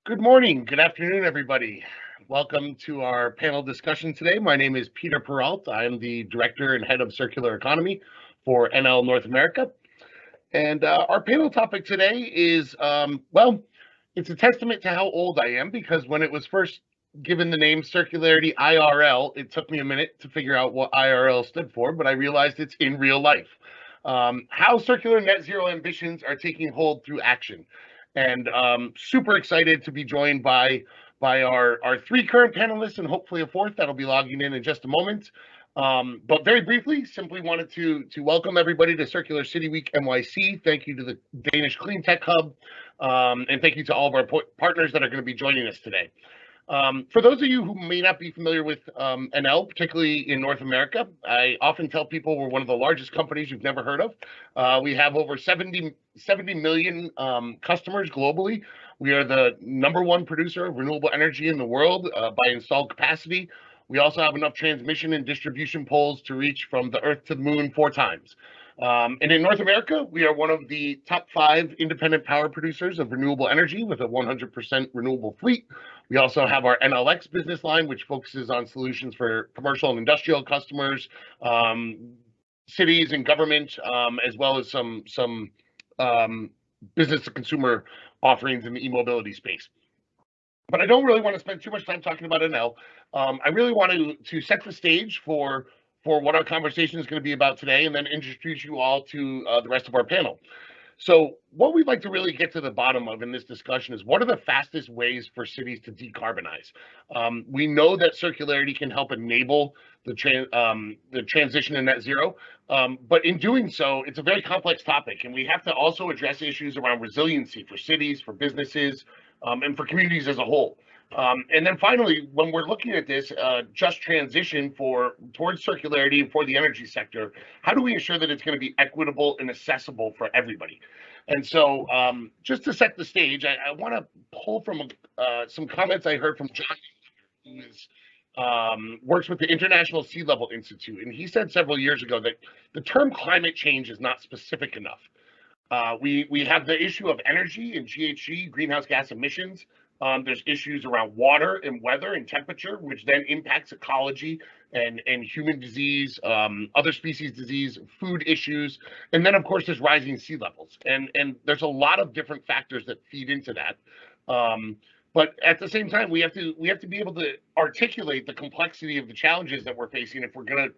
Good morning, good afternoon, everybody. Welcome to our panel discussion today. My name is Peter Perrault. I am the Director and Head of Circular Economy for Enel North America. And our panel topic today is, it's a testament to how old I am because when it was first given the name Circularity IRL, it took me a minute to figure out what IRL stood for, but I realized it's in real life. How circular net zero ambitions are taking hold through action. And super excited to be joined by our three current panelists and hopefully a fourth that'll be logging in just a moment. But very briefly, simply wanted to welcome everybody to Circular City Week NYC. Thank you to the Danish Clean Tech Hub, and thank you to all of our partners that are going to be joining us today. For those of you who may not be familiar with Enel, particularly in North America, I often tell people we're one of the largest companies you've never heard of. We have over 70 million customers globally. We are the #1 producer of renewable energy in the world by installed capacity. We also have enough transmission and distribution poles to reach from the Earth to the Moon 4 times. And in North America, we are one of the top 5 independent power producers of renewable energy with a 100% renewable fleet. We also have our NLX business line, which focuses on solutions for commercial and industrial customers, cities and government, as well as some business to consumer offerings in the e-mobility space. But I don't really want to spend too much time talking about Enel. I really want to set the stage for what our conversation is going to be about today, and then introduce you all to the rest of our panel. So what we'd like to really get to the bottom of in this discussion is what are the fastest ways for cities to decarbonize? We know that circularity can help enable the transition to net zero, but in doing so, it's a very complex topic, and we have to also address issues around resiliency for cities, for businesses, and for communities as a whole. And then finally, when we're looking at this just transition towards circularity for the energy sector, how do we ensure that it's going to be equitable and accessible for everybody? And so just to set the stage, I want to pull from some comments I heard from John, who works with the International Sea Level Institute. And he said several years ago that the term climate change is not specific enough. We have the issue of energy and GHG, greenhouse gas emissions. There's issues around water and weather and temperature, which then impacts ecology and human disease, other species disease, food issues. And then, of course, there's rising sea levels. And there's a lot of different factors that feed into that. But at the same time, we have to be able to articulate the complexity of the challenges that we're facing if we're going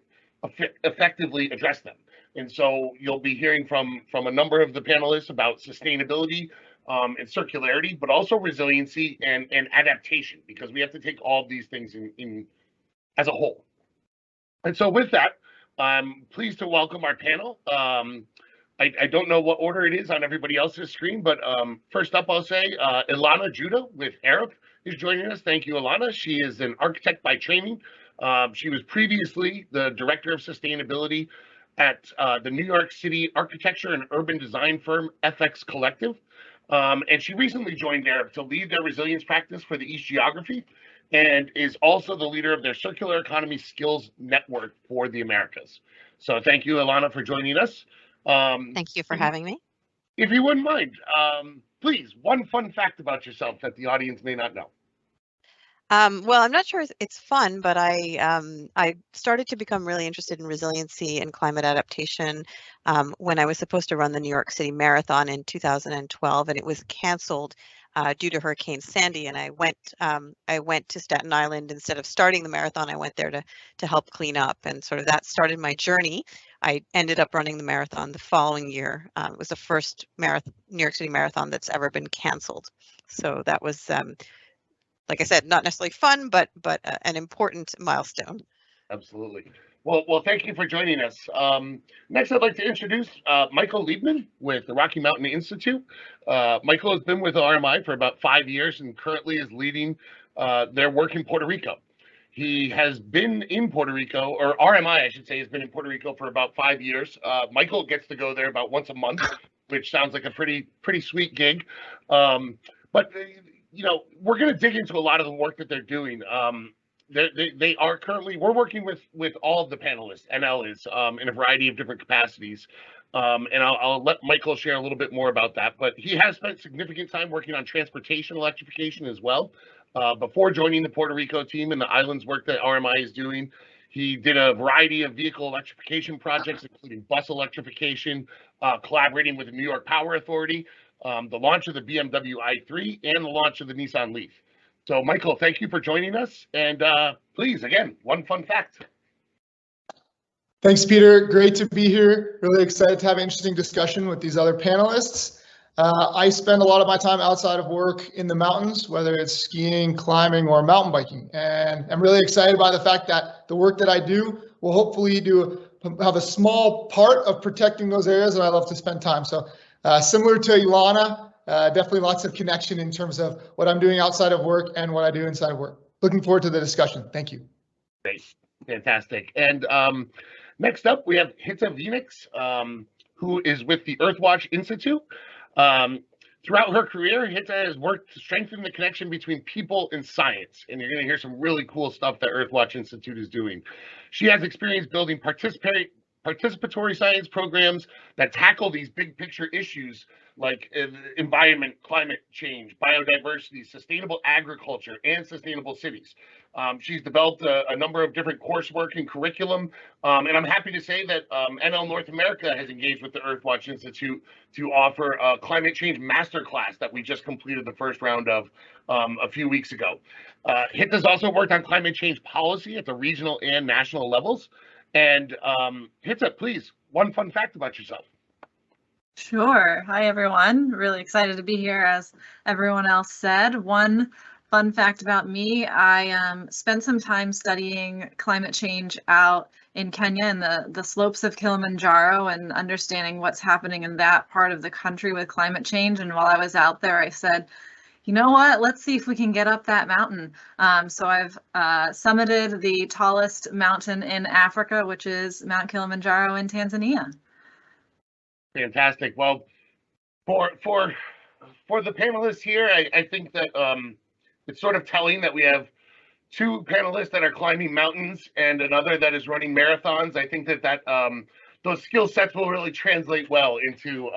to effectively address them. And so you'll be hearing from a number of the panelists about sustainability, and circularity, but also resiliency and adaptation, because we have to take all of these things in as a whole. And so with that, I'm pleased to welcome our panel. I don't know what order it is on everybody else's screen, but first up, I'll say Ilana Judah with Arup is joining us. Thank you, Ilana. She is an architect by training. She was previously the Director of Sustainability at the New York City architecture and urban design firm FX Collective. And she recently joined Arup to lead their resilience practice for the East Geography, and is also the leader of their Circular Economy Skills Network for the Americas. So thank you, Ilana, for joining us. Thank you for having me. If you wouldn't mind, please, one fun fact about yourself that the audience may not know. Well, I'm not sure it's fun, but I started to become really interested in resiliency and climate adaptation when I was supposed to run the New York City Marathon in 2012, and it was canceled due to Hurricane Sandy. And I went to Staten Island instead of starting the marathon. I went there to help clean up, and sort of that started my journey. I ended up running the marathon the following year. It was the first New York City Marathon that's ever been canceled. So that was like I said, not necessarily fun, but an important milestone. Absolutely. Well, thank you for joining us. Next, I'd like to introduce Michael Liebman with the Rocky Mountain Institute. Michael has been with RMI for about 5 years and currently is leading their work in Puerto Rico. He has been in Puerto Rico, or RMI, I should say, has been in Puerto Rico for about 5 years. Michael gets to go there about once a month, which sounds like a pretty sweet gig. But we're going to dig into a lot of the work that they're doing. They are currently, we're working with all of the panelists. Enel is in a variety of different capacities. And I'll let Michael share a little bit more about that. But he has spent significant time working on transportation electrification as well. Before joining the Puerto Rico team and the islands work that RMI is doing, he did a variety of vehicle electrification projects, including bus electrification, collaborating with the New York Power Authority, the launch of the BMW i3, and the launch of the Nissan Leaf. So, Michael, thank you for joining us. And please, again, one fun fact. Thanks, Peter. Great to be here. Really excited to have an interesting discussion with these other panelists. I spend a lot of my time outside of work in the mountains, whether it's skiing, climbing, or mountain biking. And I'm really excited by the fact that the work that I do will hopefully have a small part of protecting those areas that I love to spend time. So similar to Ilana, definitely lots of connection in terms of what I'm doing outside of work and what I do inside of work. Looking forward to the discussion. Thank you. Great. Fantastic. And next up, we have Hitta Phoenix, who is with the Earthwatch Institute. Throughout her career, Hitta has worked to strengthen the connection between people and science, and you're going to hear some really cool stuff that Earthwatch Institute is doing. She has experience building participatory science programs that tackle these big picture issues like environment, climate change, biodiversity, sustainable agriculture, and sustainable cities. She's developed a number of different coursework and curriculum, and I'm happy to say that Enel North America has engaged with the Earthwatch Institute to offer a climate change masterclass that we just completed the first round of a few weeks ago. Hitta's also worked on climate change policy at the regional and national levels. And Hitta, please, one fun fact about yourself. Sure. Hi, everyone. Really excited to be here, as everyone else said. One fun fact about me, I spent some time studying climate change out in Kenya and the slopes of Kilimanjaro and understanding what's happening in that part of the country with climate change. And while I was out there, I said, you know what, let's see if we can get up that mountain. So I've summited the tallest mountain in Africa, which is Mount Kilimanjaro in Tanzania. Fantastic. Well, for the panelists here, I think that it's sort of telling that we have two panelists that are climbing mountains and another that is running marathons. I think that those skill sets will really translate well into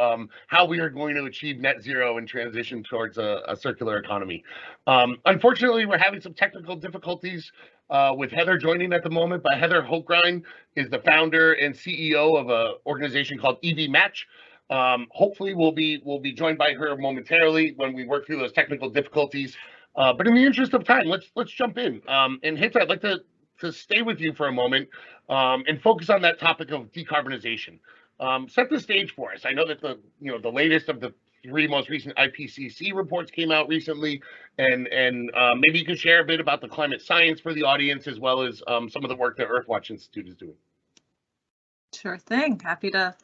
how we are going to achieve net zero and transition towards a circular economy. Unfortunately, we're having some technical difficulties with Heather joining at the moment, but Heather Hochrein is the founder and CEO of an organization called EV Match. Hopefully we'll be joined by her momentarily when we work through those technical difficulties. But in the interest of time, let's jump in. And Hitta, I'd like to stay with you for a moment and focus on that topic of decarbonization. Set the stage for us. I know that the latest of the three most recent IPCC reports came out recently, and maybe you can share a bit about the climate science for the audience, as well as some of the work that Earthwatch Institute is doing. Sure thing. Happy to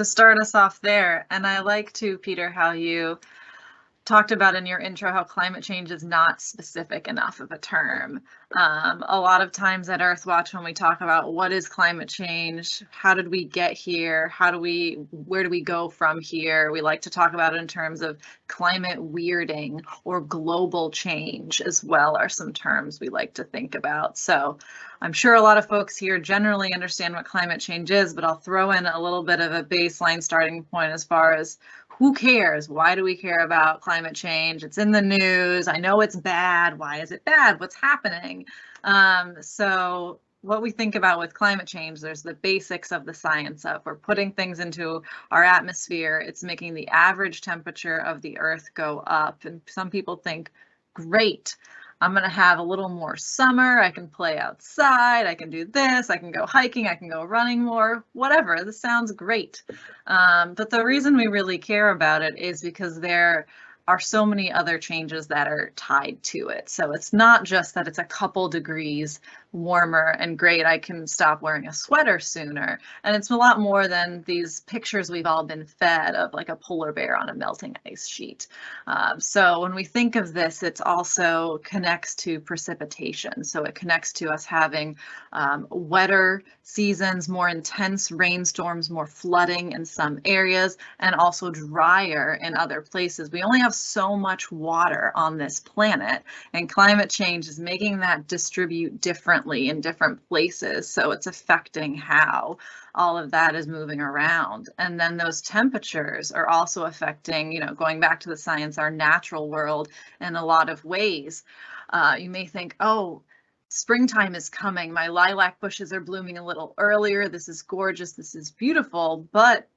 start us off there. And I like to, Peter, how you talked about in your intro how climate change is not specific enough of a term. A lot of times at Earthwatch, when we talk about what is climate change, how did we get here, where do we go from here, we like to talk about it in terms of climate weirding or global change as well are some terms we like to think about. So I'm sure a lot of folks here generally understand what climate change is, but I'll throw in a little bit of a baseline starting point as far as who cares? Why do we care about climate change? It's in the news. I know it's bad. Why is it bad? What's happening? So what we think about with climate change, there's the basics of the science of we're putting things into our atmosphere. It's making the average temperature of the earth go up. And some people think, great, I'm going to have a little more summer. I can play outside. I can do this. I can go hiking. I can go running more, whatever. This sounds great. But the reason we really care about it is because there are so many other changes that are tied to it. So it's not just that it's a couple degrees warmer and great, I can stop wearing a sweater sooner. And it's a lot more than these pictures we've all been fed of like a polar bear on a melting ice sheet. So when we think of this, it's also connects to precipitation. So it connects to us having wetter seasons, more intense rainstorms, more flooding in some areas, and also drier in other places. We only have so much water on this planet, and climate change is making that distribute differently differently in different places. So it's affecting how all of that is moving around. And then those temperatures are also affecting, you know, going back to the science, our natural world in a lot of ways. You may think, oh, springtime is coming. My lilac bushes are blooming a little earlier. This is gorgeous. This is beautiful. But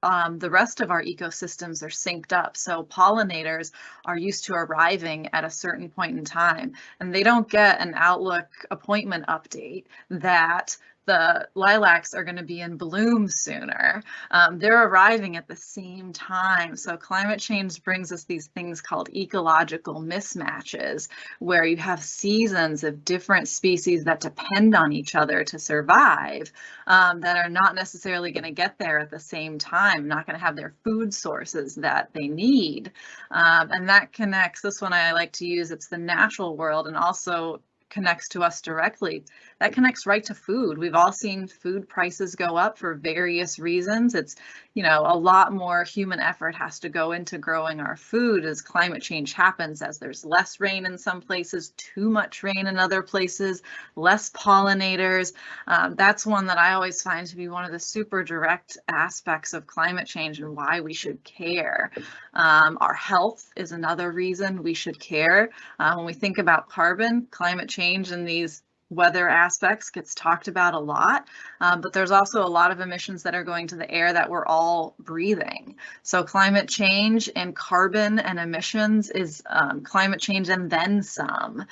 the rest of our ecosystems are synced up. So pollinators are used to arriving at a certain point in time, and they don't get an Outlook appointment update that the lilacs are going to be in bloom sooner. They're arriving at the same time. So climate change brings us these things called ecological mismatches, where you have seasons of different species that depend on each other to survive, that are not necessarily going to get there at the same time, not going to have their food sources that they need. And that connects, this one I like to use, it's the natural world, and also connects to us directly. That connects right to food. We've all seen food prices go up for various reasons. It's, you know, a lot more human effort has to go into growing our food as climate change happens, as there's less rain in some places, too much rain in other places, less pollinators. That's one that I always find to be one of the super direct aspects of climate change and why we should care. Our health is another reason we should care. When we think about carbon, climate change and these weather aspects gets talked about a lot, but there's also a lot of emissions that are going to the air that we're all breathing. So climate change and carbon and emissions is climate change and then some,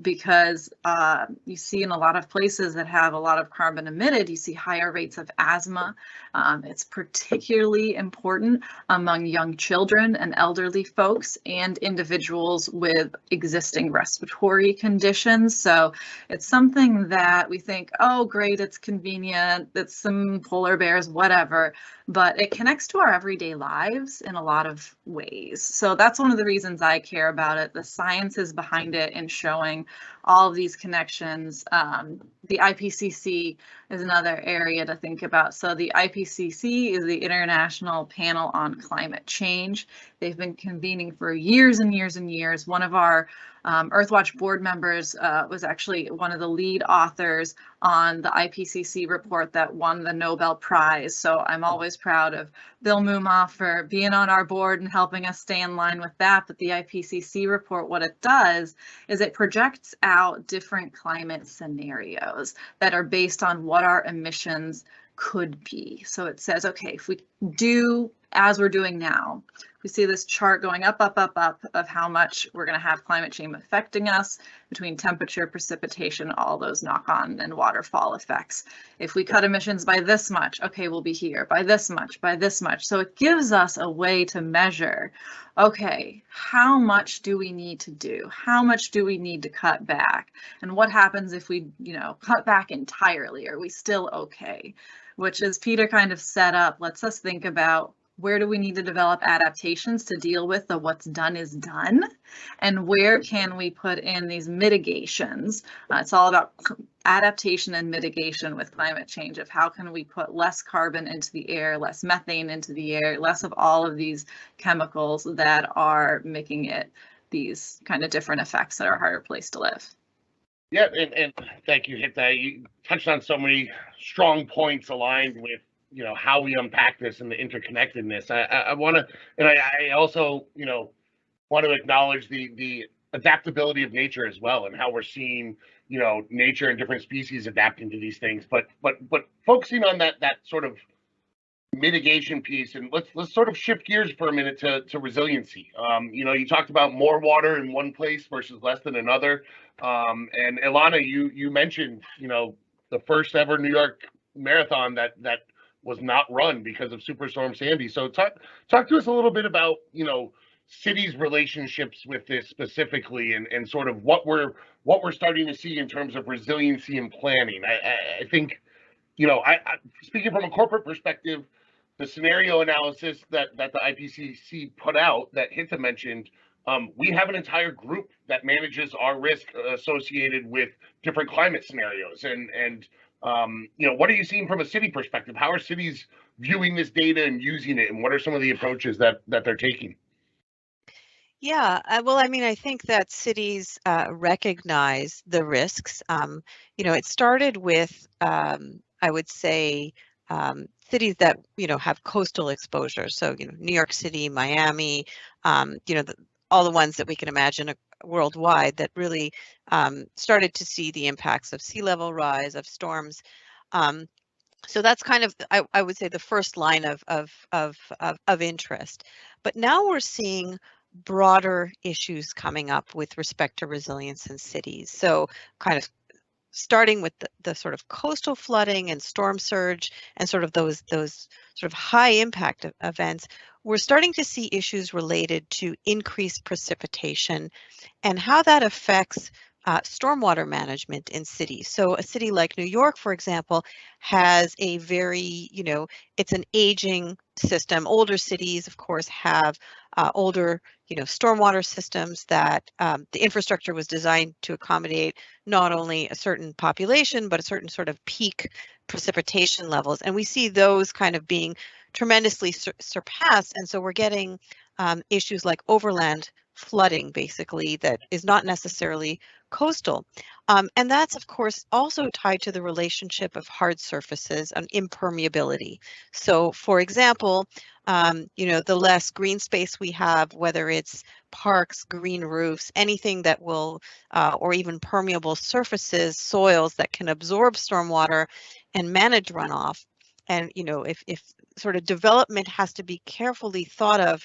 because you see in a lot of places that have a lot of carbon emitted, you see higher rates of asthma. It's particularly important among young children and elderly folks and individuals with existing respiratory conditions. So it's something that we think, oh, great, it's convenient, it's some polar bears, whatever, but it connects to our everyday lives in a lot of ways. So that's one of the reasons I care about it. The science is behind it and showing all of these connections. The IPCC is another area to think about. So the IPCC is the International Panel on Climate Change. They've been convening for years and years and years. One of our Earthwatch board members was actually one of the lead authors on the IPCC report that won the Nobel Prize. So I'm always proud of Bill Moomaw for being on our board and helping us stay in line with that. But the IPCC report, what it does is it projects out different climate scenarios that are based on what our emissions could be. So it says, okay, if we do as we're doing now, we see this chart going up, up, up, up of how much we're going to have climate change affecting us between temperature, precipitation, all those knock-on and waterfall effects. If we cut emissions by this much, okay, we'll be here, by this much, by this much. So it gives us a way to measure, okay, how much do we need to do? How much do we need to cut back? And what happens if we, cut back entirely? Are we still okay? Which, as Peter kind of set up, lets us think about, where do we need to develop adaptations to deal with the what's done is done? And where can we put in these mitigations? It's all about adaptation and mitigation with climate change, of how can we put less carbon into the air, less methane into the air, less of all of these chemicals that are making it these kind of different effects that are a harder place to live. Yeah, and thank you, hit that. You touched on so many strong points aligned with how we unpack this and the interconnectedness. I want to, and I also, want to acknowledge the adaptability of nature as well, and how we're seeing, nature and different species adapting to these things. But focusing on that sort of mitigation piece, and let's sort of shift gears for a minute to resiliency. You talked about more water in one place versus less than another. And Ilana, you mentioned, the first ever New York marathon that was not run because of Superstorm Sandy. So talk to us a little bit about, cities' relationships with this specifically, and sort of what we're starting to see in terms of resiliency and planning. I think, I speaking from a corporate perspective, the scenario analysis that the IPCC put out that Hita mentioned, we have an entire group that manages our risk associated with different climate scenarios. And what are you seeing from a city perspective? How are cities viewing this data and using it, and what are some of the approaches that they're taking? Yeah, well, I mean, I think that cities recognize the risks. It started with, I would say, cities that, have coastal exposure. So, New York City, Miami, all the ones that we can imagine worldwide that really started to see the impacts of sea level rise, of storms. Um, so that's kind of, I would say, the first line of interest. But now we're seeing broader issues coming up with respect to resilience in cities. So kind of starting with the sort of coastal flooding and storm surge and sort of those sort of high impact events, we're starting to see issues related to increased precipitation and how that affects stormwater management in cities. So a city like New York, for example, has a very, it's an aging system. Older cities, of course, have older, stormwater systems that the infrastructure was designed to accommodate not only a certain population, but a certain sort of peak precipitation levels. And we see those kind of being tremendously surpassed. And so we're getting issues like overland flooding, basically, that is not necessarily coastal. And that's, of course, also tied to the relationship of hard surfaces and impermeability. So, for example, the less green space we have, whether it's parks, green roofs, anything that will, or even permeable surfaces, soils that can absorb stormwater and manage runoff. And, if sort of development has to be carefully thought of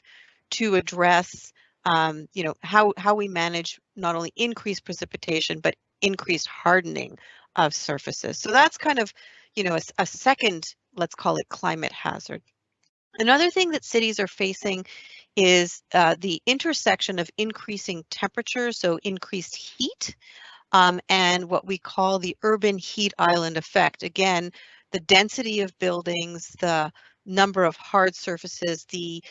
to address how we manage not only increased precipitation, but increased hardening of surfaces. So that's kind of, a second, let's call it, climate hazard. Another thing that cities are facing is the intersection of increasing temperature, so increased heat, and what we call the urban heat island effect. Again, the density of buildings, the number of hard surfaces, the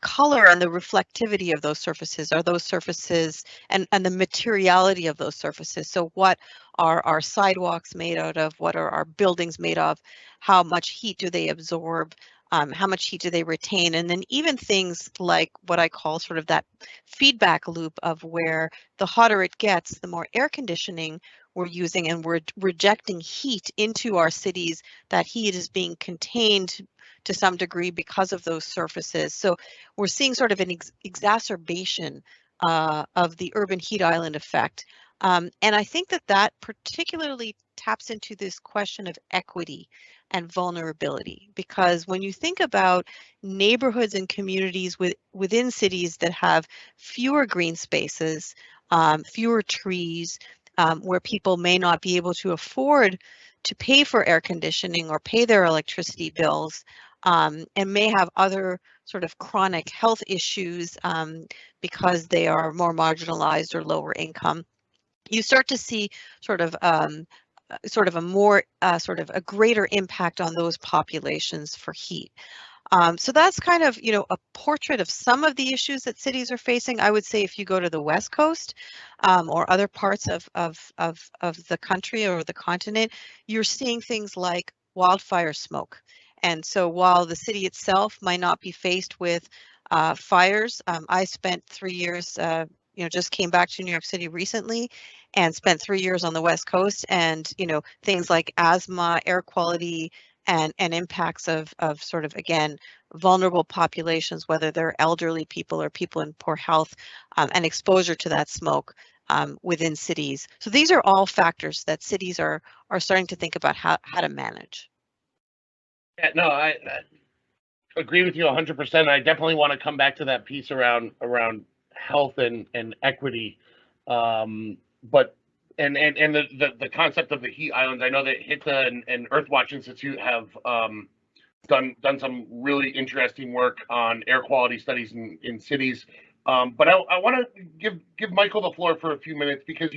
color and the reflectivity of those surfaces. Are those surfaces and the materiality of those surfaces? So what are our sidewalks made out of? What are our buildings made of? How much heat do they absorb? How much heat do they retain? And then even things like what I call sort of that feedback loop of where the hotter it gets, the more air conditioning we're using, and we're rejecting heat into our cities. That heat is being contained to some degree because of those surfaces. So we're seeing sort of an exacerbation of the urban heat island effect. And I think that particularly taps into this question of equity and vulnerability, because when you think about neighborhoods and communities within cities that have fewer green spaces, fewer trees, where people may not be able to afford to pay for air conditioning or pay their electricity bills, and may have other sort of chronic health issues because they are more marginalized or lower income, you start to see sort of a more sort of a greater impact on those populations for heat. So that's kind of, a portrait of some of the issues that cities are facing. I would say if you go to the West Coast or other parts of the country or the continent, you're seeing things like wildfire smoke. And so while the city itself might not be faced with fires, I spent 3 years, just came back to New York City recently and spent 3 years on the West Coast, and, things like asthma, air quality, and impacts of sort of, again, vulnerable populations, whether they're elderly people or people in poor health, and exposure to that smoke within cities. So these are all factors that cities are starting to think about how to manage. Yeah, no, I agree with you 100%. I definitely want to come back to that piece around health and equity, but and the concept of the heat islands. I know that HITA and Earthwatch Institute have done some really interesting work on air quality studies in cities. But I want to give Michael the floor for a few minutes, because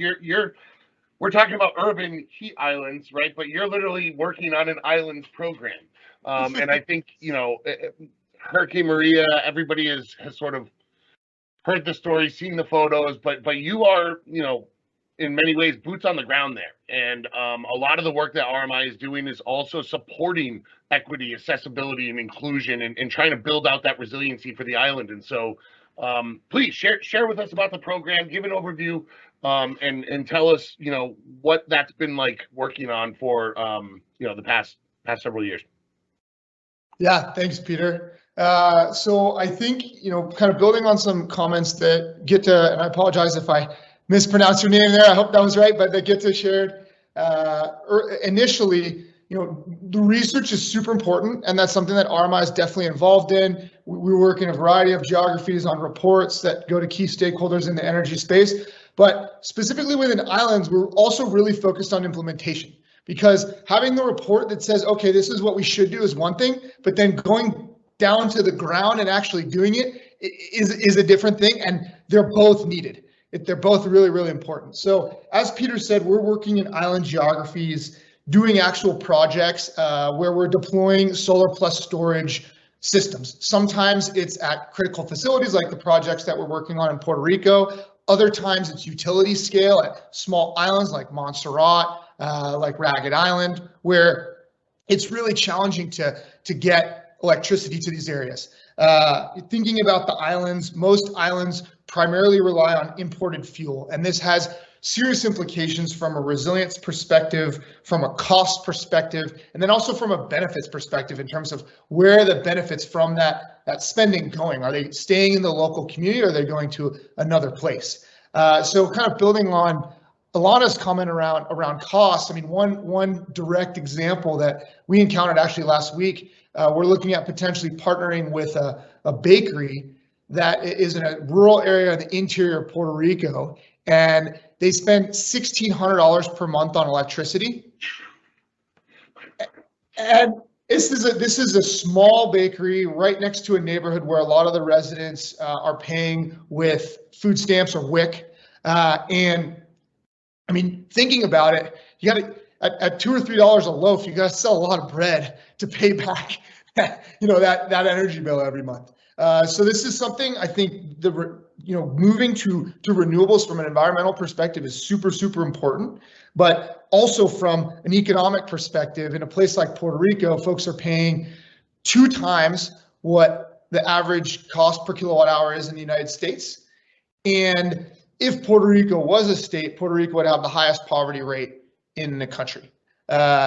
we're talking about urban heat islands, right? But you're literally working on an islands program, and I think Hurricane Maria, everybody has sort of heard the story, seen the photos, but you are in many ways boots on the ground there. And a lot of the work that RMI is doing is also supporting equity, accessibility, and inclusion, and trying to build out that resiliency for the island. And so please share with us about the program, give an overview, and tell us, what that's been like working on for, the past several years. Yeah, thanks, Peter. So I think, kind of building on some comments that Gitta, and I apologize if I mispronounced your name there, I hope that was right, but that Gitta shared initially, the research is super important, and that's something that RMI is definitely involved in. We work in a variety of geographies on reports that go to key stakeholders in the energy space, but specifically within islands, we're also really focused on implementation. Because having the report that says, okay, this is what we should do is one thing, but then going down to the ground and actually doing it is a different thing, and they're both needed. They're both really, really important. So as Peter said, we're working in island geographies, doing actual projects where we're deploying solar plus storage systems. Sometimes it's at critical facilities like the projects that we're working on in Puerto Rico. Other times it's utility scale at small islands like Montserrat, like Ragged Island, where it's really challenging to get electricity to these areas. Thinking about the islands, most islands primarily rely on imported fuel, and this has serious implications from a resilience perspective, from a cost perspective, and then also from a benefits perspective in terms of where are the benefits from that spending going? Are they staying in the local community, or are they going to another place? So kind of building on Alana's comment around cost, I mean, one direct example that we encountered actually last week, we're looking at potentially partnering with a bakery that is in a rural area in the interior of Puerto Rico, and they spend $1,600 per month on electricity. And this is a small bakery right next to a neighborhood where a lot of the residents are paying with food stamps or WIC, and I mean, thinking about it, you got to at $2 or $3 a loaf, you got to sell a lot of bread to pay back, that energy bill every month. So this is something I think moving to renewables from an environmental perspective is super, super important, but also from an economic perspective, in a place like Puerto Rico, folks are paying 2 times what the average cost per kilowatt hour is in the United States. And if Puerto Rico was a state, Puerto Rico would have the highest poverty rate in the country.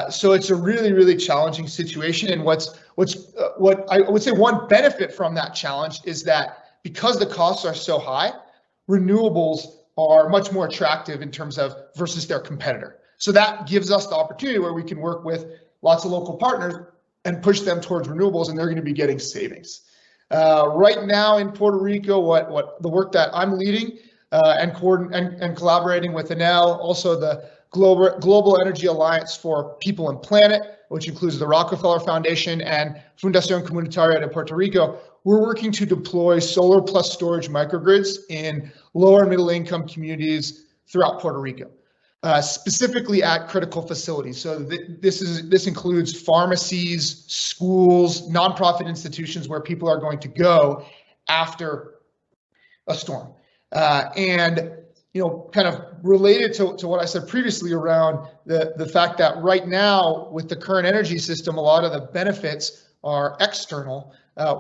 So it's a really, really challenging situation. And what I would say one benefit from that challenge is that because the costs are so high, renewables are much more attractive in terms of versus their competitor. So that gives us the opportunity where we can work with lots of local partners and push them towards renewables, and they're going to be getting savings. Right now in Puerto Rico, what the work that I'm leading and collaborating with Enel, also the Global Energy Alliance for People and Planet, which includes the Rockefeller Foundation and Fundación Comunitaria de Puerto Rico, we're working to deploy solar plus storage microgrids in lower and middle income communities throughout Puerto Rico, specifically at critical facilities. So this includes pharmacies, schools, nonprofit institutions where people are going to go after a storm. And kind of related to what I said previously around the fact that right now with the current energy system, a lot of the benefits are external.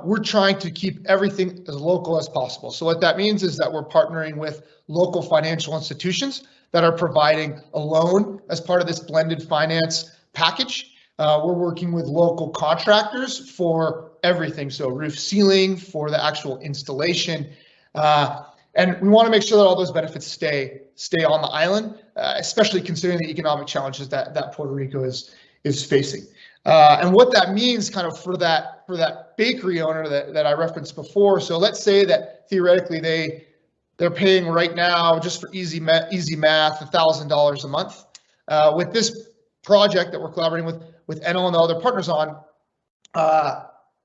We're trying to keep everything as local as possible. So what that means is that we're partnering with local financial institutions that are providing a loan as part of this blended finance package. We're working with local contractors for everything. So roof sealing, for the actual installation. And we want to make sure that all those benefits stay on the island, especially considering the economic challenges that Puerto Rico is facing. And what that means kind of for that bakery owner that I referenced before. So let's say that theoretically they're paying right now, just for easy math, $1,000 a month. With this project that we're collaborating with Enel and the other partners on,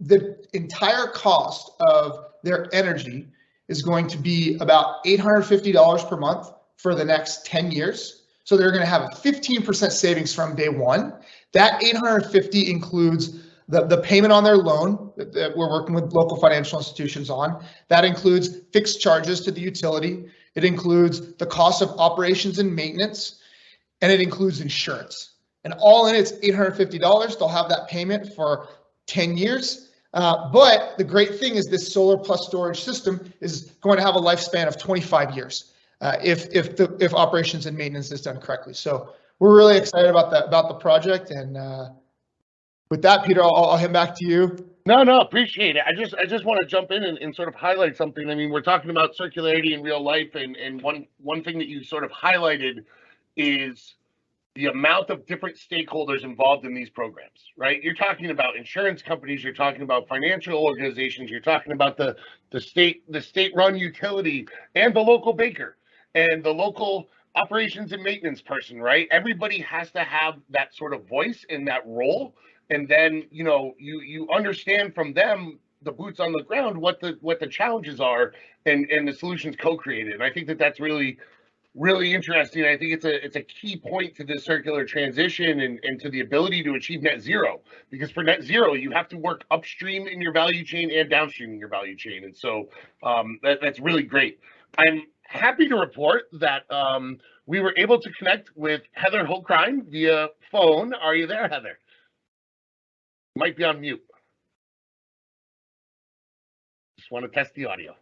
the entire cost of their energy is going to be about $850 per month for the next 10 years. So they're going to have a 15% savings from day one. That $850 includes the payment on their loan that we're working with local financial institutions on. That includes fixed charges to the utility. It includes the cost of operations and maintenance, and it includes insurance. And all in, it's $850. They'll have that payment for 10 years. But the great thing is this solar plus storage system is going to have a lifespan of 25 years if operations and maintenance is done correctly. So we're really excited about the project. And with that, Peter, I'll hand back to you. No, appreciate it. I just want to jump in and sort of highlight something. I mean, we're talking about circularity in real life, and one thing that you sort of highlighted is the amount of different stakeholders involved in these programs, right? You're talking about insurance companies, you're talking about financial organizations, you're talking about the state-run utility and the local baker and the local operations and maintenance person, right? Everybody has to have that sort of voice in that role. And then, you understand from them, the boots on the ground, what the challenges are and the solutions co-created. And I think that's really interesting. I think it's a key point to this circular transition and to the ability to achieve net zero, because for net zero, you have to work upstream in your value chain and downstream in your value chain. And so that's really great. I'm happy to report that we were able to connect with Heather Holkrein via phone. Are you there, Heather? You might be on mute. Just want to test the audio.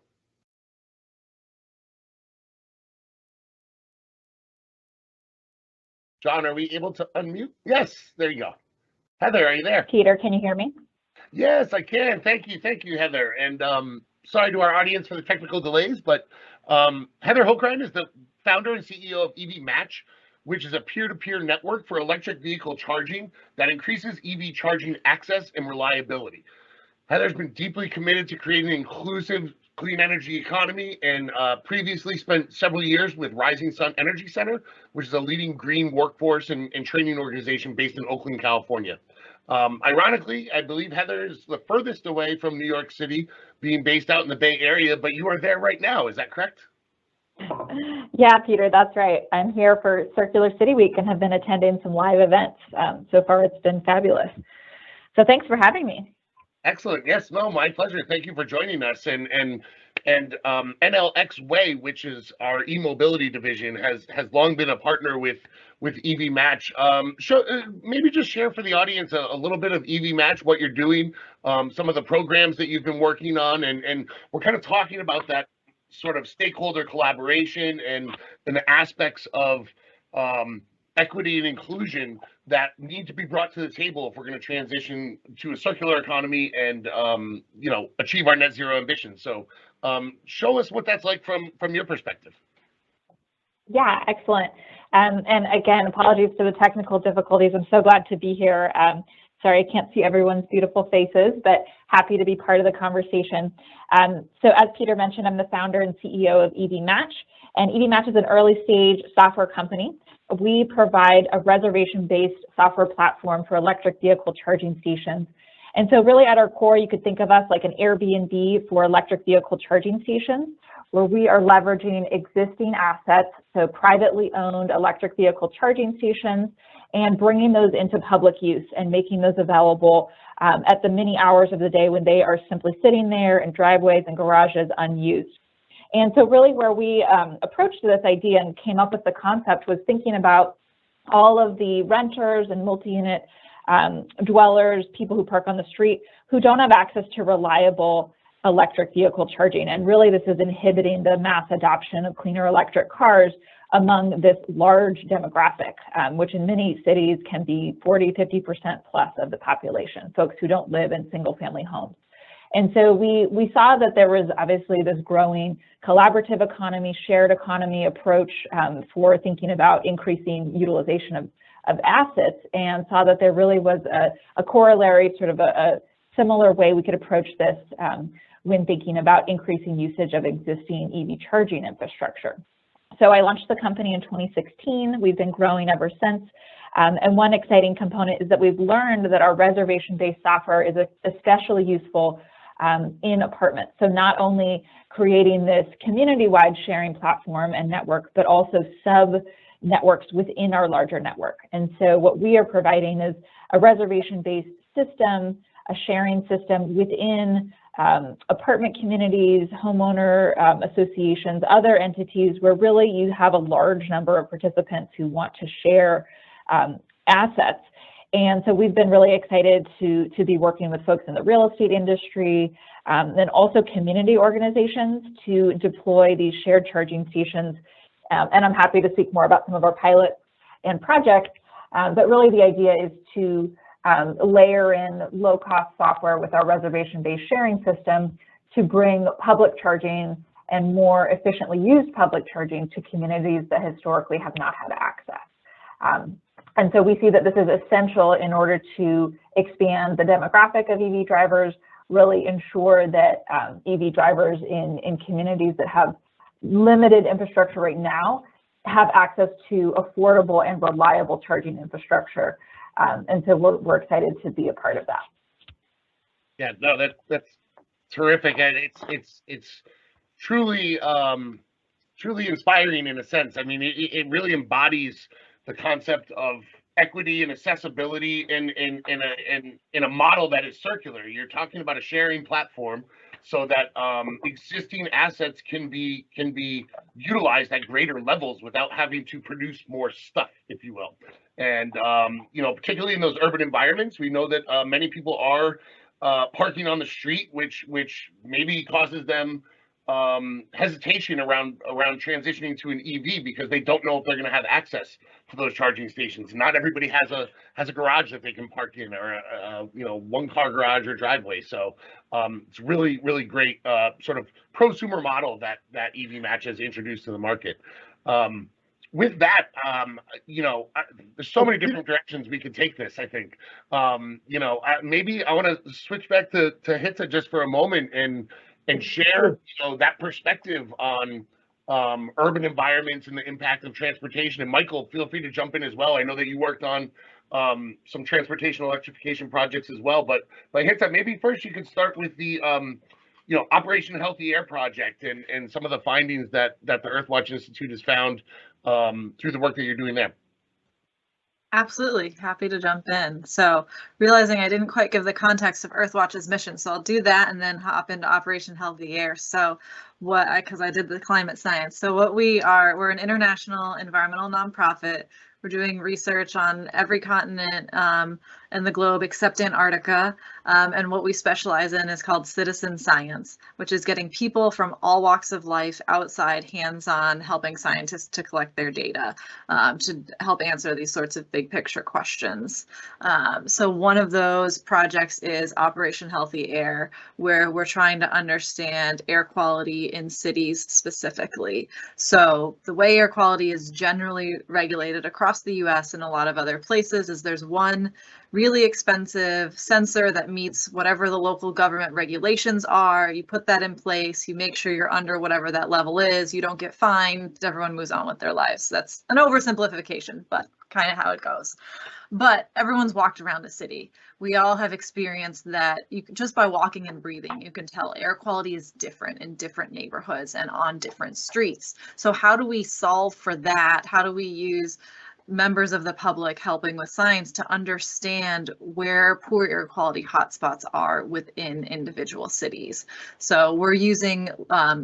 John, are we able to unmute? Yes, there you go. Heather, are you there? Peter, can you hear me? Yes, I can. Thank you, Heather. And sorry to our audience for the technical delays, but Heather Holkrein is the founder and CEO of EV Match, which is a peer-to-peer network for electric vehicle charging that increases EV charging access and reliability. Heather's been deeply committed to creating an inclusive clean energy economy and previously spent several years with Rising Sun Energy Center, which is a leading green workforce and training organization based in Oakland, California. Ironically, I believe Heather is the furthest away from New York City, being based out in the Bay Area, but you are there right now. Is that correct? Yeah, Peter, that's right. I'm here for Circular City Week and have been attending some live events. So far, it's been fabulous. So thanks for having me. Excellent. Yes, no, my pleasure. Thank you for joining us. And NLX Way, which is our e-mobility division, has long been a partner with EV Match. Maybe just share for the audience a little bit of EV Match, what you're doing, some of the programs that you've been working on, and we're kind of talking about that sort of stakeholder collaboration and the aspects of equity and inclusion that need to be brought to the table if we're going to transition to a circular economy and achieve our net zero ambitions. So show us what that's like from your perspective. Yeah, excellent. And again, apologies for the technical difficulties. I'm so glad to be here. Sorry, I can't see everyone's beautiful faces, but happy to be part of the conversation. So as Peter mentioned, I'm the founder and CEO of EV Match, and EV Match is an early stage software company. We provide a reservation-based software platform for electric vehicle charging stations. And so really at our core, you could think of us like an Airbnb for electric vehicle charging stations, where we are leveraging existing assets, so privately owned electric vehicle charging stations, and bringing those into public use and making those available at the many hours of the day when they are simply sitting there in driveways and garages unused. And so really where we approached this idea and came up with the concept was thinking about all of the renters and multi-unit dwellers, people who park on the street, who don't have access to reliable electric vehicle charging. And really this is inhibiting the mass adoption of cleaner electric cars among this large demographic, which in many cities can be 40–50% plus of the population, folks who don't live in single family homes. And so we saw that there was obviously this growing collaborative economy, shared economy approach for thinking about increasing utilization of assets, and saw that there really was a corollary, sort of a similar way we could approach this when thinking about increasing usage of existing EV charging infrastructure. So I launched the company in 2016. We've been growing ever since. And one exciting component is that we've learned that our reservation-based software is especially useful in apartments. So not only creating this community-wide sharing platform and network, but also sub-networks within our larger network. And so what we are providing is a reservation-based system, a sharing system within apartment communities, homeowner associations, other entities where really you have a large number of participants who want to share assets. And so we've been really excited to be working with folks in the real estate industry, and also community organizations to deploy these shared charging stations. And I'm happy to speak more about some of our pilots and projects, but really the idea is to layer in low-cost software with our reservation-based sharing system to bring public charging and more efficiently used public charging to communities that historically have not had access. And so we see that this is essential in order to expand the demographic of EV drivers, really ensure that EV drivers in communities that have limited infrastructure right now have access to affordable and reliable charging infrastructure. And so we're excited to be a part of that. Yeah, no, that's terrific, and it's truly truly inspiring in a sense. I mean, it really embodies the concept of equity and accessibility in a model that is circular. You're talking about a sharing platform so that existing assets can be utilized at greater levels without having to produce more stuff, if you will. And you know, particularly in those urban environments, we know that many people are parking on the street, which maybe causes them hesitation around transitioning to an EV because they don't know if they're going to have access to those charging stations. Not everybody has a garage that they can park in, or a you know, one car garage or driveway. So it's really great sort of prosumer model that EV Match has introduced to the market. With that, you know, there's so many different directions we could take this. I think, you know, maybe I want to switch back to Hita just for a moment and share, you know, that perspective on urban environments and the impact of transportation. And Michael, feel free to jump in as well. I know that you worked on some transportation electrification projects as well. But Hita, maybe first you could start with the you know, Operation Healthy Air project and some of the findings that the Earthwatch Institute has found through the work that you're doing there. Absolutely, happy to jump in. So realizing I didn't quite give the context of Earthwatch's mission, so I'll do that and then hop into Operation Healthy Air. So because I did the climate science. So we're an international environmental nonprofit. We're doing research on every continent in the globe except Antarctica. And what we specialize in is called citizen science, which is getting people from all walks of life outside, hands-on, helping scientists to collect their data to help answer these sorts of big picture questions. So one of those projects is Operation Healthy Air, where we're trying to understand air quality in cities specifically. So the way air quality is generally regulated across the US and a lot of other places is there's one really expensive sensor that meets whatever the local government regulations are. You put that in place, you make sure you're under whatever that level is, you don't get fined, everyone moves on with their lives. That's an oversimplification, but kind of how it goes. But everyone's walked around a city. We all have experienced that just by walking and breathing, you can tell air quality is different in different neighborhoods and on different streets. So how do we solve for that? How do we use members of the public helping with science to understand where poor air quality hotspots are within individual cities? So we're using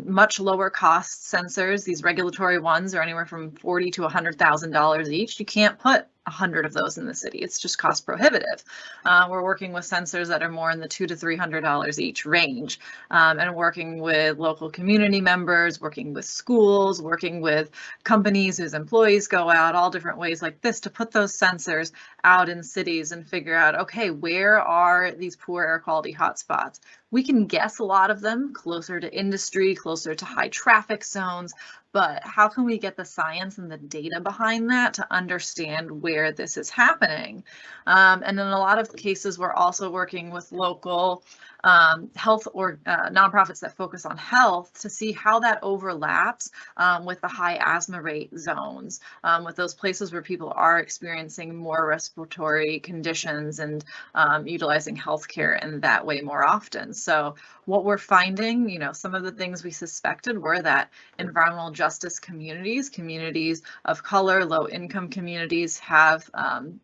much lower cost sensors. These regulatory ones are anywhere from $40,000 to $100,000 each. You can't put 100 of those in the city. It's just cost prohibitive. We're working with sensors that are more in the $200 to $300 each range, and working with local community members, working with schools, working with companies whose employees go out, all different ways like this to put those sensors out in cities and figure out, okay, where are these poor air quality hotspots? We can guess a lot of them closer to industry, closer to high traffic zones, but how can we get the science and the data behind that to understand where this is happening? And in a lot of cases, we're also working with local health or nonprofits that focus on health to see how that overlaps with the high asthma rate zones, with those places where people are experiencing more respiratory conditions and utilizing healthcare in that way more often. so what we're finding, some of the things we suspected were that environmental justice communities of color, low income communities have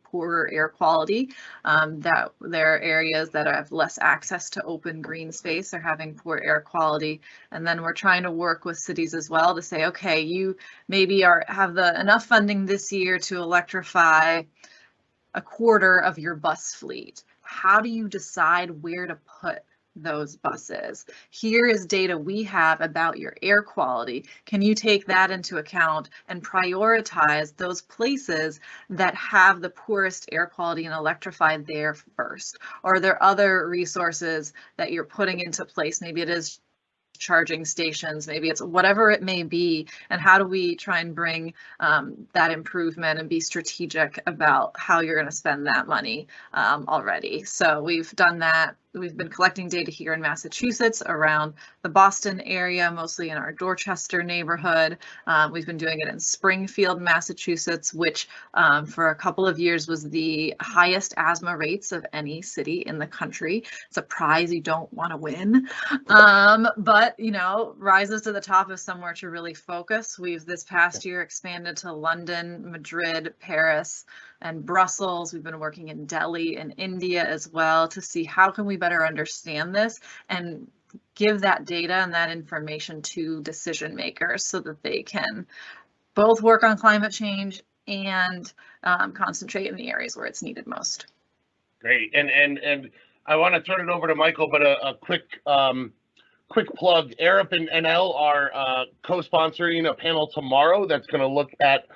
poorer air quality, that there are areas that have less access to open green space are having poor air quality. And then we're trying to work with cities as well to say, okay, you maybe have enough funding this year to electrify a quarter of your bus fleet. How do you decide where to put those buses? Here is data we have about your air quality. Can you take that into account and prioritize those places that have the poorest air quality and electrify there first? Or are there other resources that you're putting into place? Maybe it is charging stations, maybe it's whatever it may be, and how do we try and bring that improvement and be strategic about how you're going to spend that money already. So we've done that. We've been collecting data here in Massachusetts around the Boston area, mostly in our Dorchester neighborhood. We've been doing it in Springfield, Massachusetts, which for a couple of years was the highest asthma rates of any city in the country. It's a prize you don't want to win, but rises to the top of somewhere to really focus. We've this past year expanded to London, Madrid, Paris, and Brussels. We've been working in Delhi and India as well to see how can we better understand this and give that data and that information to decision makers so that they can both work on climate change and concentrate in the areas where it's needed most. Great, and I want to turn it over to Michael, but a quick plug. Arup and Enel are co-sponsoring a panel tomorrow that's going to look at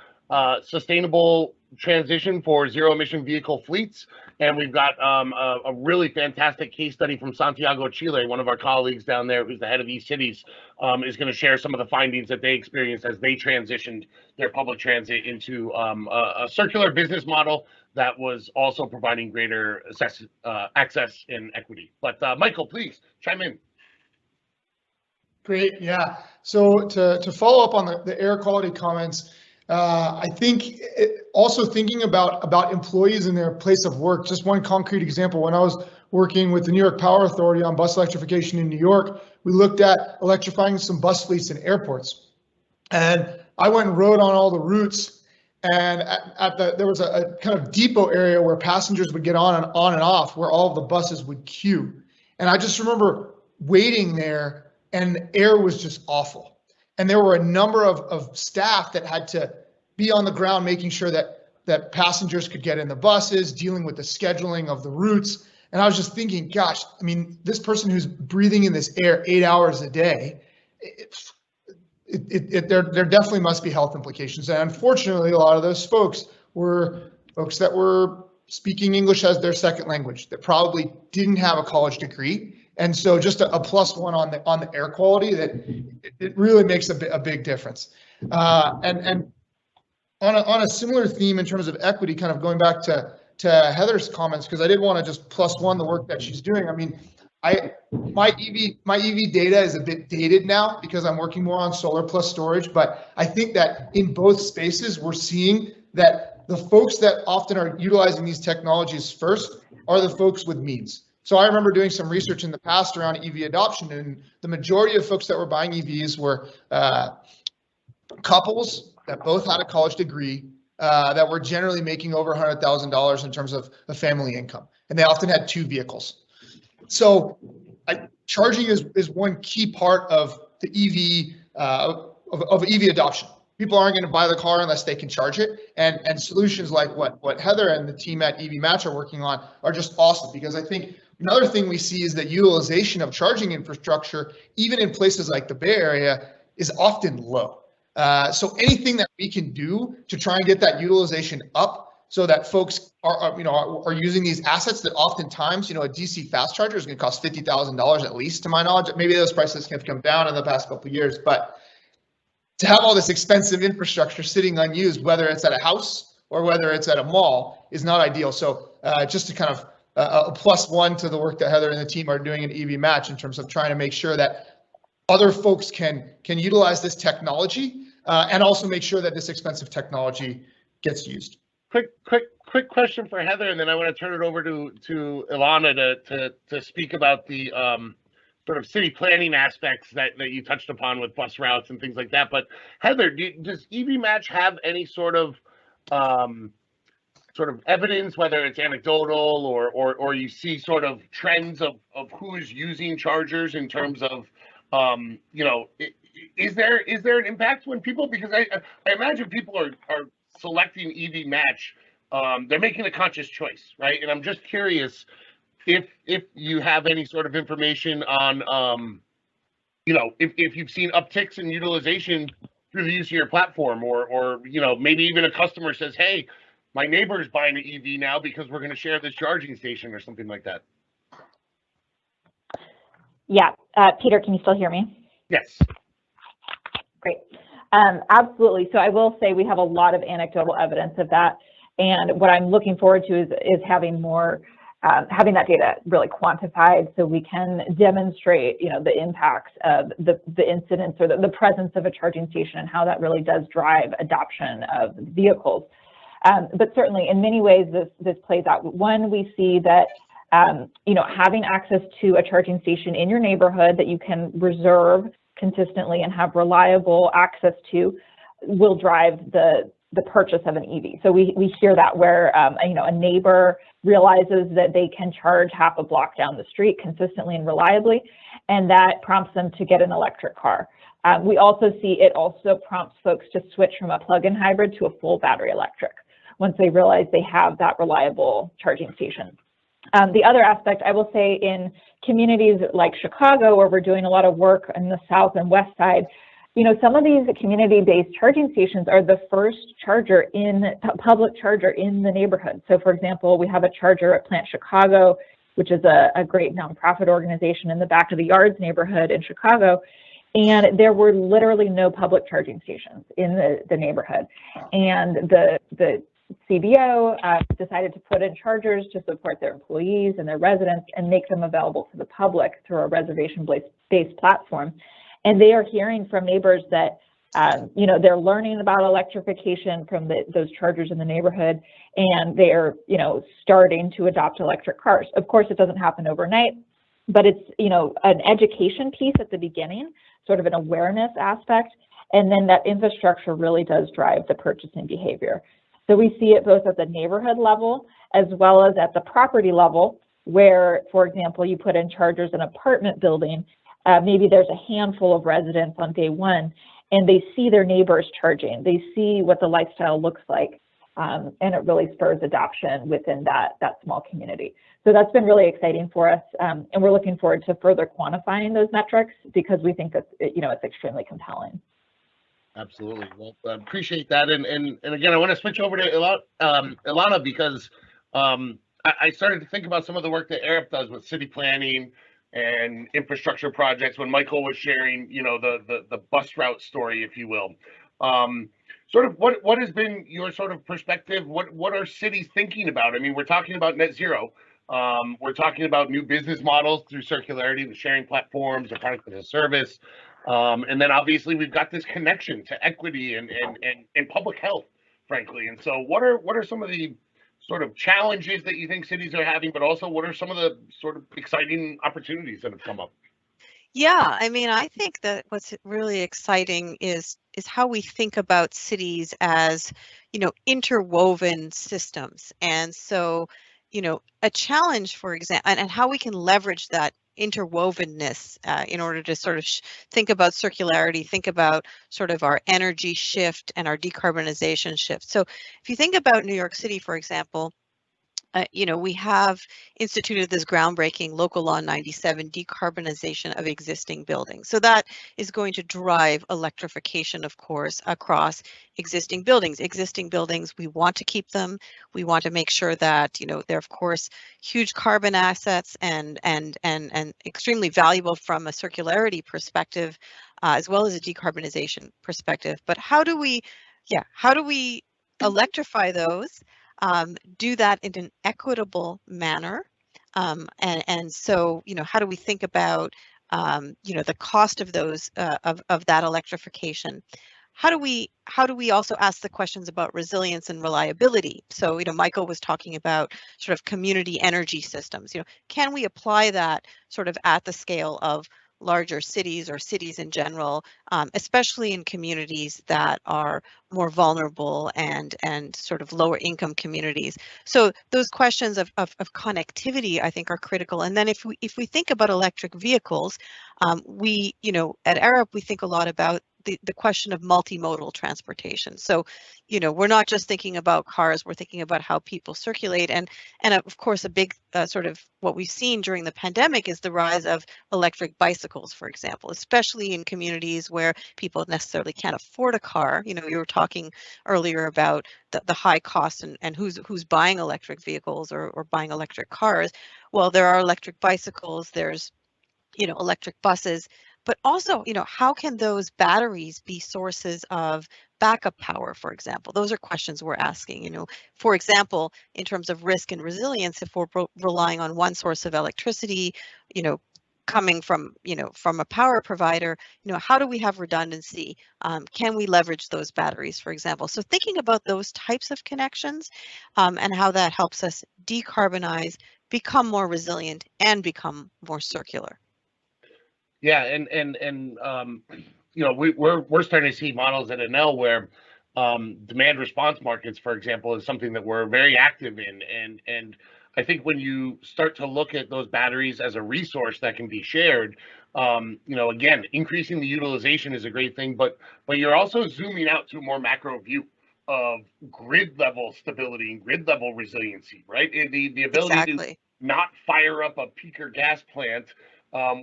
sustainable transition for zero emission vehicle fleets. And we've got a really fantastic case study from Santiago, Chile. One of our colleagues down there, who's the head of e-cities, is going to share some of the findings that they experienced as they transitioned their public transit into a circular business model that was also providing greater access and equity. But Michael, please chime in. Great, yeah. So to follow up on the air quality comments, I think also thinking about employees in their place of work. Just one concrete example, when I was working with the New York Power Authority on bus electrification in New York, we looked at electrifying some bus fleets in airports. And I went and rode on all the routes, and there was a kind of depot area where passengers would get on and off, where all of the buses would queue. And I just remember waiting there, and the air was just awful. And there were a number of staff that had to be on the ground making sure that passengers could get in the buses, dealing with the scheduling of the routes. And I was just thinking, gosh, I mean, this person who's breathing in this air 8 hours a day, there definitely must be health implications. And unfortunately, a lot of those folks were folks that were speaking English as their second language, that probably didn't have a college degree. And so just a +1 on the air quality, that it really makes a big difference. And on a similar theme in terms of equity, kind of going back to Heather's comments, because I did want to just +1 the work that she's doing. I mean, my EV data is a bit dated now because I'm working more on solar plus storage, but I think that in both spaces we're seeing that the folks that often are utilizing these technologies first are the folks with means. So I remember doing some research in the past around EV adoption, and the majority of folks that were buying EVs were couples that both had a college degree, that were generally making over $100,000 in terms of the family income, and they often had 2 vehicles. So charging is one key part of the EV of EV adoption. People aren't going to buy the car unless they can charge it, and solutions like what Heather and the team at EV Match are working on are just awesome, because I think another thing we see is that utilization of charging infrastructure, even in places like the Bay Area, is often low. So anything that we can do to try and get that utilization up, so that folks are using these assets that oftentimes, a DC fast charger is going to cost $50,000 at least, to my knowledge. Maybe those prices have come down in the past couple of years, but to have all this expensive infrastructure sitting unused, whether it's at a house or whether it's at a mall, is not ideal. So just to kind of a +1 to the work that Heather and the team are doing in EV Match in terms of trying to make sure that other folks can utilize this technology, and also make sure that this expensive technology gets used. Quick question for Heather, and then I want to turn it over to Ilana to speak about the sort of city planning aspects that you touched upon with bus routes and things like that. But Heather, does EV Match have any sort of evidence, whether it's anecdotal or you see sort of trends of who is using chargers in terms of, is there an impact when people, because I imagine people are selecting EV Match, they're making a conscious choice, right? And I'm just curious if you have any sort of information on, if you've seen upticks in utilization through the use of your platform, or maybe even a customer says, hey, my neighbor's buying an EV now because we're going to share this charging station or something like that. Yeah, Peter, can you still hear me? Yes. Great. Absolutely. So I will say we have a lot of anecdotal evidence of that. And what I'm looking forward to is having more, having that data really quantified so we can demonstrate, the impacts of the incidence or the presence of a charging station and how that really does drive adoption of vehicles. But certainly in many ways, this plays out. One, we see that, having access to a charging station in your neighborhood that you can reserve consistently and have reliable access to will drive the purchase of an EV. So we hear that where, a neighbor realizes that they can charge half a block down the street consistently and reliably, and that prompts them to get an electric car. We also see it also prompts folks to switch from a plug-in hybrid to a full battery electric once they realize they have that reliable charging station. The other aspect, I will say, in communities like Chicago, where we're doing a lot of work in the south and west side, some of these community-based charging stations are the first public charger in the neighborhood. So for example, we have a charger at Plant Chicago, which is a great nonprofit organization in the Back of the Yards neighborhood in Chicago. And there were literally no public charging stations in the neighborhood. And the CBO decided to put in chargers to support their employees and their residents and make them available to the public through a reservation-based platform. And they are hearing from neighbors that, they're learning about electrification from those chargers in the neighborhood, and they're, starting to adopt electric cars. Of course, it doesn't happen overnight, but it's, an education piece at the beginning, sort of an awareness aspect, and then that infrastructure really does drive the purchasing behavior. So we see it both at the neighborhood level as well as at the property level, where, for example, you put in chargers in an apartment building, maybe there's a handful of residents on day one, and they see their neighbors charging. They see what the lifestyle looks like, and it really spurs adoption within that small community. So that's been really exciting for us, and we're looking forward to further quantifying those metrics because we think that it's extremely compelling. Absolutely. Well, I appreciate that. And again, I want to switch over to Ilana because I started to think about some of the work that Arab does with city planning and infrastructure projects when Michael was sharing, the bus route story, if you will. Sort of what has been your sort of perspective? What are cities thinking about? I mean, we're talking about net zero. We're talking about new business models through circularity, the sharing platforms, the product as a service. And then obviously we've got this connection to equity and public health, frankly. And so what are some of the sort of challenges that you think cities are having, but also what are some of the sort of exciting opportunities that have come up? Yeah, I mean, I think that what's really exciting is how we think about cities as, interwoven systems. And so, a challenge, for example, and how we can leverage that interwovenness in order to sort of think about circularity, think about sort of our energy shift and our decarbonization shift. So if you think about New York City, for example, we have instituted this groundbreaking Local Law 97 decarbonization of existing buildings. So that is going to drive electrification, of course, across existing buildings. Existing buildings, we want to keep them. We want to make sure that, they're, of course, huge carbon assets and extremely valuable from a circularity perspective, as well as a decarbonization perspective. But how do we electrify those? Do that in an equitable manner, and so how do we think about the cost of those of that electrification? how do we also ask the questions about resilience and reliability? So, Michael was talking about sort of community energy systems. Can we apply that sort of at the scale of larger cities or cities in general, especially in communities that are more vulnerable and sort of lower income communities? So those questions of connectivity, I think, are critical. And then if we think about electric vehicles, we, at Arup, we think a lot about the question of multimodal transportation. So, we're not just thinking about cars, we're thinking about how people circulate. And of course, a big sort of what we've seen during the pandemic is the rise of electric bicycles, for example, especially in communities where people necessarily can't afford a car. You were talking earlier about the high cost and who's buying electric vehicles or buying electric cars. Well, there are electric bicycles, there's electric buses, but also, how can those batteries be sources of backup power, for example? Those are questions we're asking. For example, in terms of risk and resilience, if we're relying on one source of electricity, coming from a power provider, how do we have redundancy? Can we leverage those batteries, for example? So thinking about those types of connections and how that helps us decarbonize, become more resilient, and become more circular. Yeah, we're starting to see models at Enel where demand response markets, for example, is something that we're very active in, and I think when you start to look at those batteries as a resource that can be shared, again, increasing the utilization is a great thing, but you're also zooming out to a more macro view of grid level stability and grid level resiliency, right? The ability Exactly. to not fire up a peaker gas plant,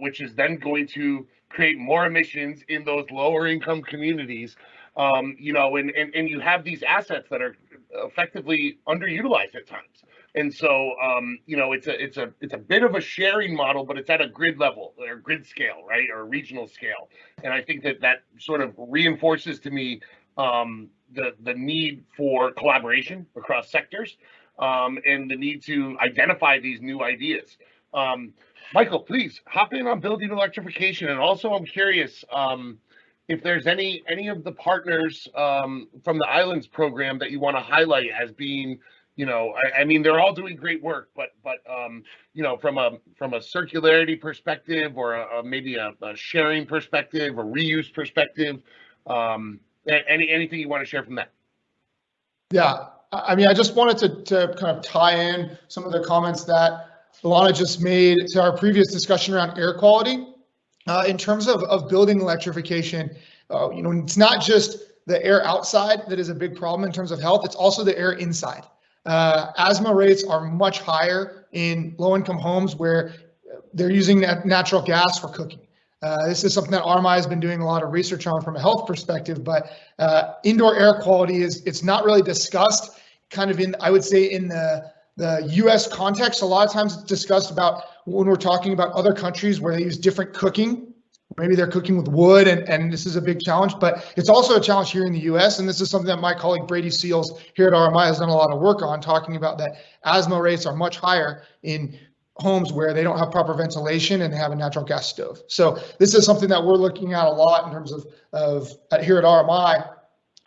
which is then going to create more emissions in those lower income communities, and you have these assets that are effectively underutilized at times. And so, it's a bit of a sharing model, but it's at a grid level or grid scale, right, or regional scale. And I think that sort of reinforces to me the need for collaboration across sectors, and the need to identify these new ideas. Michael, please hop in on building electrification. And also, I'm curious if there's any of the partners from the Islands program that you want to highlight as being, I mean, they're all doing great work, but from a circularity perspective or maybe a sharing perspective, a reuse perspective, anything you want to share from that? Yeah, I mean, I just wanted to kind of tie in some of the comments that Ilana just made to our previous discussion around air quality. In terms of building electrification, it's not just the air outside that is a big problem in terms of health, it's also the air inside. Asthma rates are much higher in low-income homes where they're using natural gas for cooking. This is something that RMI has been doing a lot of research on from a health perspective, but indoor air quality it's not really discussed kind of I would say in the US context. A lot of times it's discussed about when we're talking about other countries where they use different cooking. Maybe they're cooking with wood, and this is a big challenge, but it's also a challenge here in the US. And this is something that my colleague Brady Seals here at RMI has done a lot of work on, talking about that asthma rates are much higher in homes where they don't have proper ventilation and they have a natural gas stove. So this is something that we're looking at a lot in terms of here at RMI.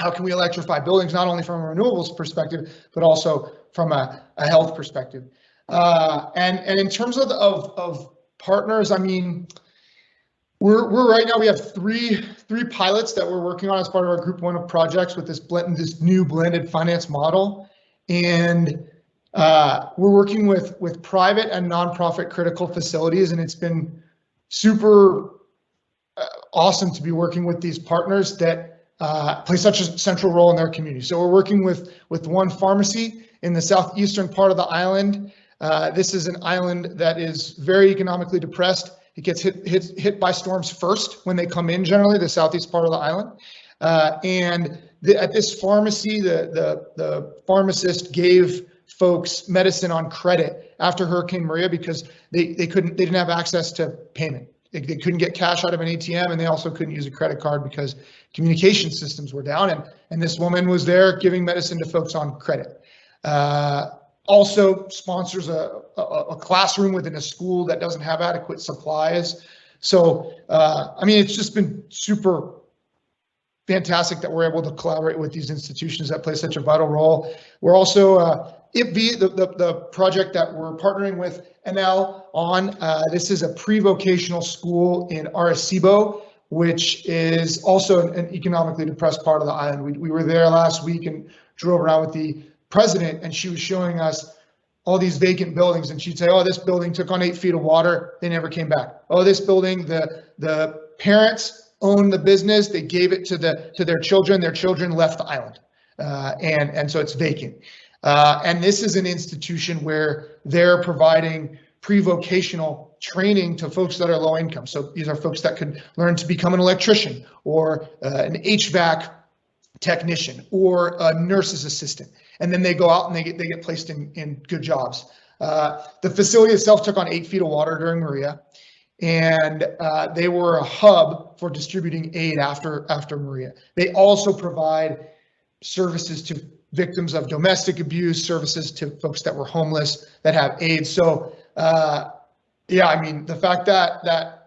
How can we electrify buildings, not only from a renewables perspective, but also from a health perspective? And in terms of partners, I mean, we're right now, we have three pilots that we're working on as part of our group one of projects with this new blended finance model. And we're working with private and nonprofit critical facilities, and it's been super awesome to be working with these partners that play such a central role in their community. So we're working with one pharmacy in the southeastern part of the island. This is an island that is very economically depressed. It gets hit by storms first when they come in, generally, the southeast part of the island. At this pharmacy, the pharmacist gave folks medicine on credit after Hurricane Maria because they didn't have access to payment. They couldn't get cash out of an ATM, and they also couldn't use a credit card because communication systems were down. And this woman was there giving medicine to folks on credit. Also sponsors a classroom within a school that doesn't have adequate supplies. So, I mean, it's just been super fantastic that we're able to collaborate with these institutions that play such a vital role. We're also IPV, the project that we're partnering with Enel on. This is a pre-vocational school in Arecibo, which is also an economically depressed part of the island. We were there last week and drove around with the president, and she was showing us all these vacant buildings, and she'd say, oh, this building took on 8 feet of water, they never came back. Oh, this building, the parents owned the business, they gave it to their children left the island, and so it's vacant. And this is an institution where they're providing pre-vocational training to folks that are low income. So these are folks that could learn to become an electrician or an HVAC technician or a nurse's assistant. And then they go out and they get placed in good jobs. The facility itself took on 8 feet of water during Maria, and they were a hub for distributing aid after Maria. They also provide services to victims of domestic abuse, services to folks that were homeless that have AIDS. So yeah, I mean, the fact that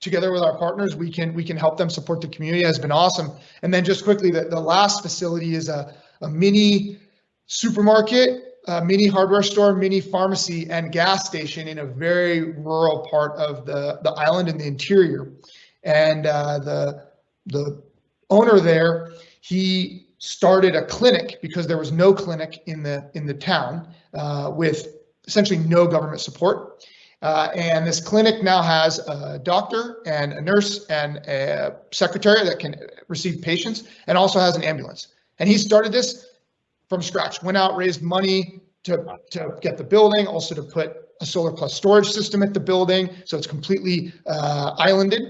together with our partners, we can help them support the community has been awesome. And then just quickly, the last facility is a mini supermarket, a mini hardware store, mini pharmacy, and gas station in a very rural part of the island in the interior. And the owner there, he started a clinic because there was no clinic in the town with essentially no government support. And this clinic now has a doctor and a nurse and a secretary that can receive patients, and also has an ambulance. And he started this from scratch, went out, raised money to get the building, also to put a solar plus storage system at the building, so it's completely islanded.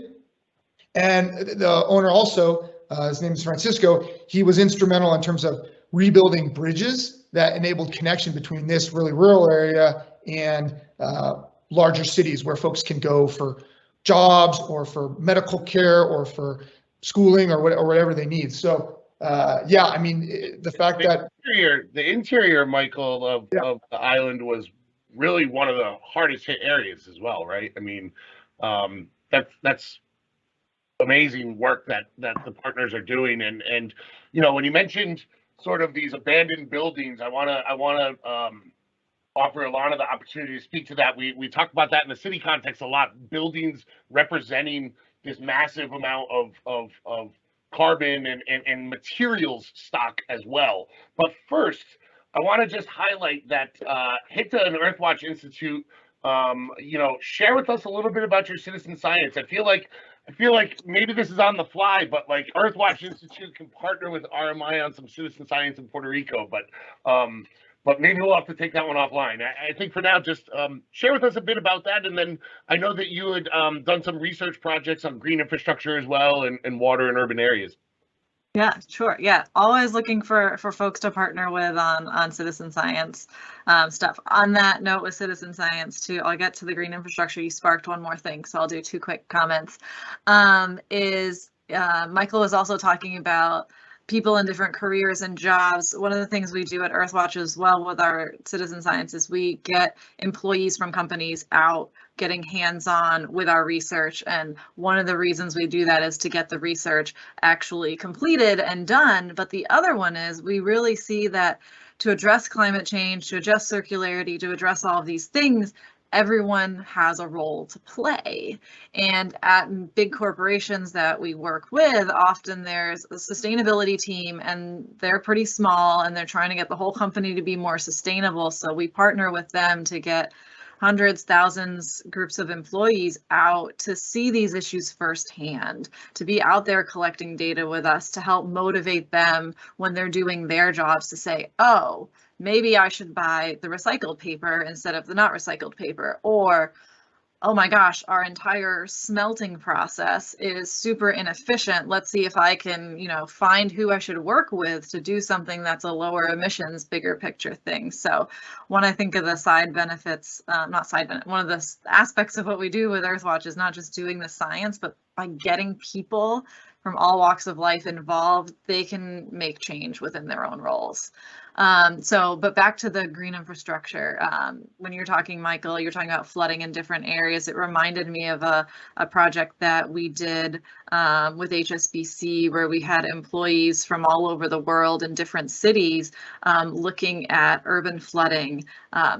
And the owner also, his name is Francisco, he was instrumental in terms of rebuilding bridges that enabled connection between this really rural area and larger cities where folks can go for jobs or for medical care or for schooling or whatever they need. So yeah, I mean, the fact that the interior, Michael, of the island was really one of the hardest hit areas as well, right? I mean, that's amazing work that the partners are doing. And you know, when you mentioned sort of these abandoned buildings, I want to offer Alana the opportunity to speak to that. We talk about that in the city context a lot. Buildings representing this massive amount of carbon and materials stock as well. But first, I want to just highlight that HITA and Earthwatch Institute. You know, share with us a little bit about your citizen science. I feel like maybe this is on the fly, but like Earthwatch Institute can partner with RMI on some citizen science in Puerto Rico, but maybe we'll have to take that one offline. I think for now, just share with us a bit about that. And then I know that you had done some research projects on green infrastructure as well and water in urban areas. Yeah, sure. Yeah, always looking for folks to partner with on citizen science stuff. On that note with citizen science too, I'll get to the green infrastructure. You sparked one more thing, so I'll do 2 quick comments. Michael was also talking about people in different careers and jobs. One of the things we do at Earthwatch as well with our citizen science is we get employees from companies out getting hands-on with our research. And one of the reasons we do that is to get the research actually completed and done. But the other one is we really see that to address climate change, to address circularity, to address all of these things, everyone has a role to play. And at big corporations that we work with, often there's a sustainability team and they're pretty small and they're trying to get the whole company to be more sustainable. So we partner with them to get hundreds, thousands, groups of employees out to see these issues firsthand, to be out there collecting data with us, to help motivate them when they're doing their jobs to say, oh, maybe I should buy the recycled paper instead of the not recycled paper, or, oh my gosh, our entire smelting process is super inefficient. Let's see if I can, find who I should work with to do something that's a lower emissions, bigger picture thing. So when I think of the side benefits, one of the aspects of what we do with Earthwatch is not just doing the science, but by getting people from all walks of life involved, they can make change within their own roles. But back to the green infrastructure. When you're talking, Michael, you're talking about flooding in different areas. It reminded me of a project that we did with HSBC, where we had employees from all over the world in different cities looking at urban flooding.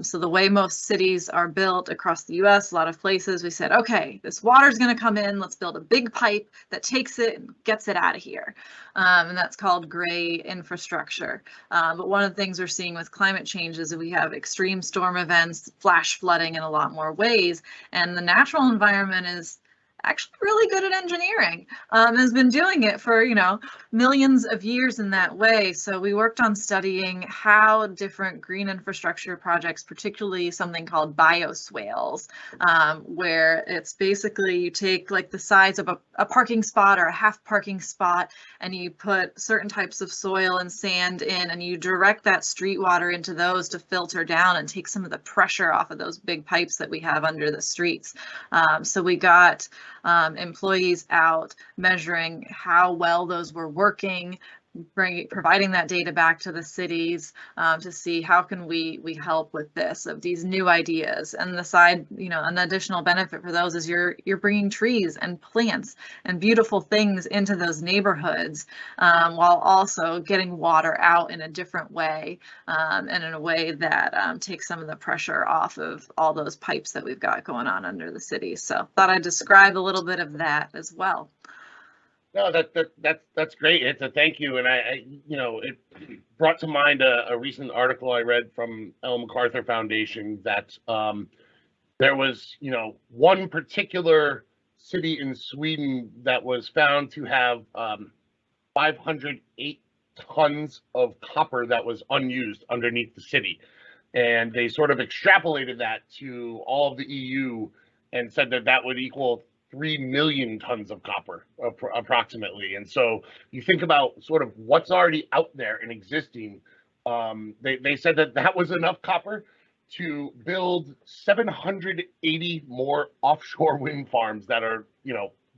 So the way most cities are built across the US, a lot of places, we said, okay, this water's going to come in, let's build a big pipe that takes it and gets it out of here. And that's called gray infrastructure. But one of the things we're seeing with climate change is that we have extreme storm events, flash flooding in a lot more ways, and the natural environment is actually really good at engineering, has been doing it for, millions of years in that way. So we worked on studying how different green infrastructure projects, particularly something called bioswales, where it's basically you take like the size of a parking spot or a half parking spot, and you put certain types of soil and sand in, and you direct that street water into those to filter down and take some of the pressure off of those big pipes that we have under the streets. So we got employees out measuring how well those were working, providing that data back to the cities to see how can we help with this, of these new ideas. And the side, an additional benefit for those is you're bringing trees and plants and beautiful things into those neighborhoods, while also getting water out in a different way, and in a way that takes some of the pressure off of all those pipes that we've got going on under the city. So thought I'd describe a little bit of that as well. No, that's great. It's a thank you, and it brought to mind a recent article I read from Ellen MacArthur Foundation that there was one particular city in Sweden that was found to have 508 tons of copper that was unused underneath the city, and they sort of extrapolated that to all of the EU and said that would equal 3 million tons of copper approximately. And so you think about sort of what's already out there and existing. They said that was enough copper to build 780 more offshore wind farms that are,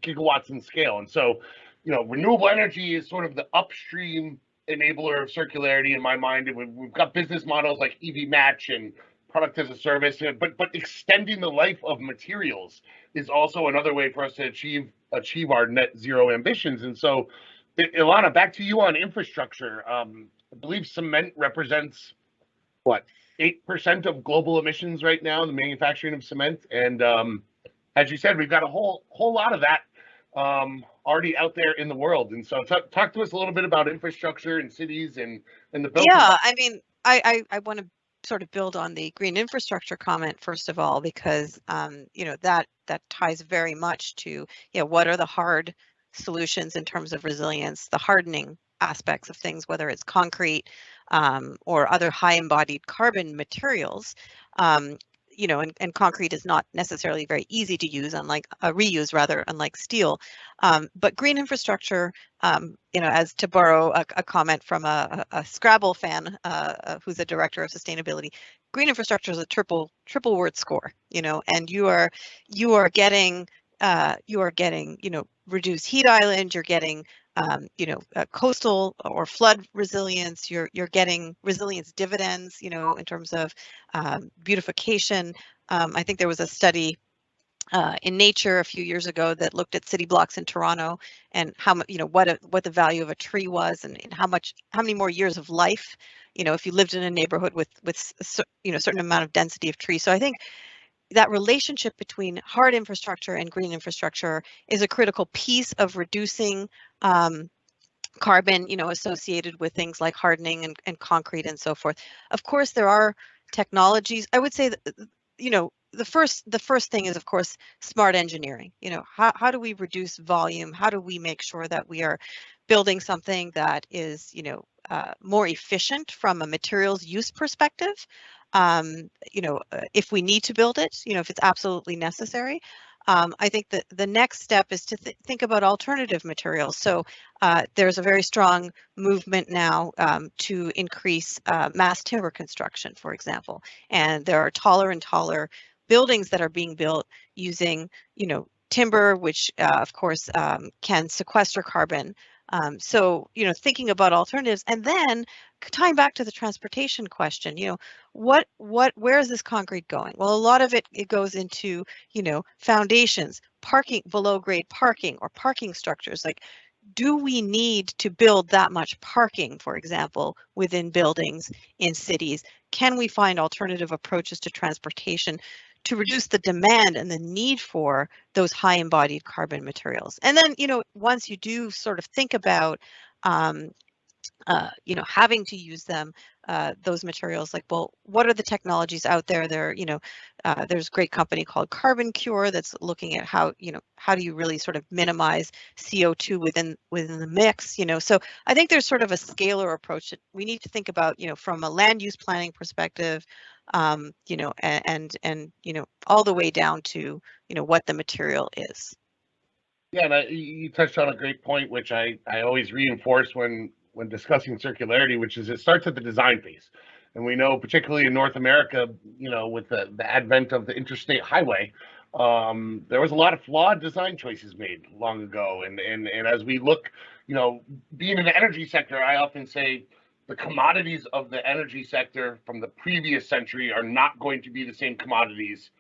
gigawatts in scale. And so, renewable energy is sort of the upstream enabler of circularity in my mind. And we've got business models like EV Match and product as a service, but extending the life of materials is also another way for us to achieve our net zero ambitions. And so, Ilana, back to you on infrastructure. I believe cement represents what, 8% of global emissions right now, the manufacturing of cement. And as you said, we've got a whole lot of that already out there in the world. And so talk to us a little bit about infrastructure in cities and the build. Yeah, I mean, I want to sort of build on the green infrastructure comment first of all, because that ties very much to what are the hard solutions in terms of resilience, the hardening aspects of things, whether it's concrete or other high embodied carbon materials. And concrete is not necessarily very easy to use, unlike unlike steel. But green infrastructure, as to borrow a comment from a Scrabble fan who's a director of sustainability, green infrastructure is a triple word score. And you are getting reduced heat island, you're getting coastal or flood resilience, you're getting resilience dividends, in terms of beautification. I think there was a study in Nature a few years ago that looked at city blocks in Toronto and how much, what the value of a tree was, and how many more years of life, if you lived in a neighborhood with certain amount of density of trees. So I think that relationship between hard infrastructure and green infrastructure is a critical piece of reducing carbon, associated with things like hardening and concrete and so forth. Of course, there are technologies. I would say that, the first thing is, of course, smart engineering. How do we reduce volume? How do we make sure that we are building something that is, more efficient from a materials use perspective? If we need to build it, if it's absolutely necessary. I think that the next step is to think about alternative materials. So there's a very strong movement now to increase mass timber construction, for example. And there are taller and taller buildings that are being built using, timber, which of course can sequester carbon So, thinking about alternatives, and then tying back to the transportation question, where is this concrete going? Well, a lot of it goes into, foundations, parking, below grade parking, or parking structures. Like, do we need to build that much parking, for example, within buildings in cities? Can we find alternative approaches to transportation to reduce the demand and the need for those high embodied carbon materials? And then, once you do sort of think about having to use them, those materials, like, well, what are the technologies out there? There's a great company called Carbon Cure that's looking at how do you really sort of minimize CO2 within the mix, So I think there's sort of a scalar approach that we need to think about, from a land use planning perspective, and all the way down to, what the material is. Yeah, and you touched on a great point, which I always reinforce when discussing circularity, which is it starts at the design phase. And we know, particularly in North America, with the advent of the interstate highway, there was a lot of flawed design choices made long ago. And as we look, being in the energy sector, I often say the commodities of the energy sector from the previous century are not going to be the same commodities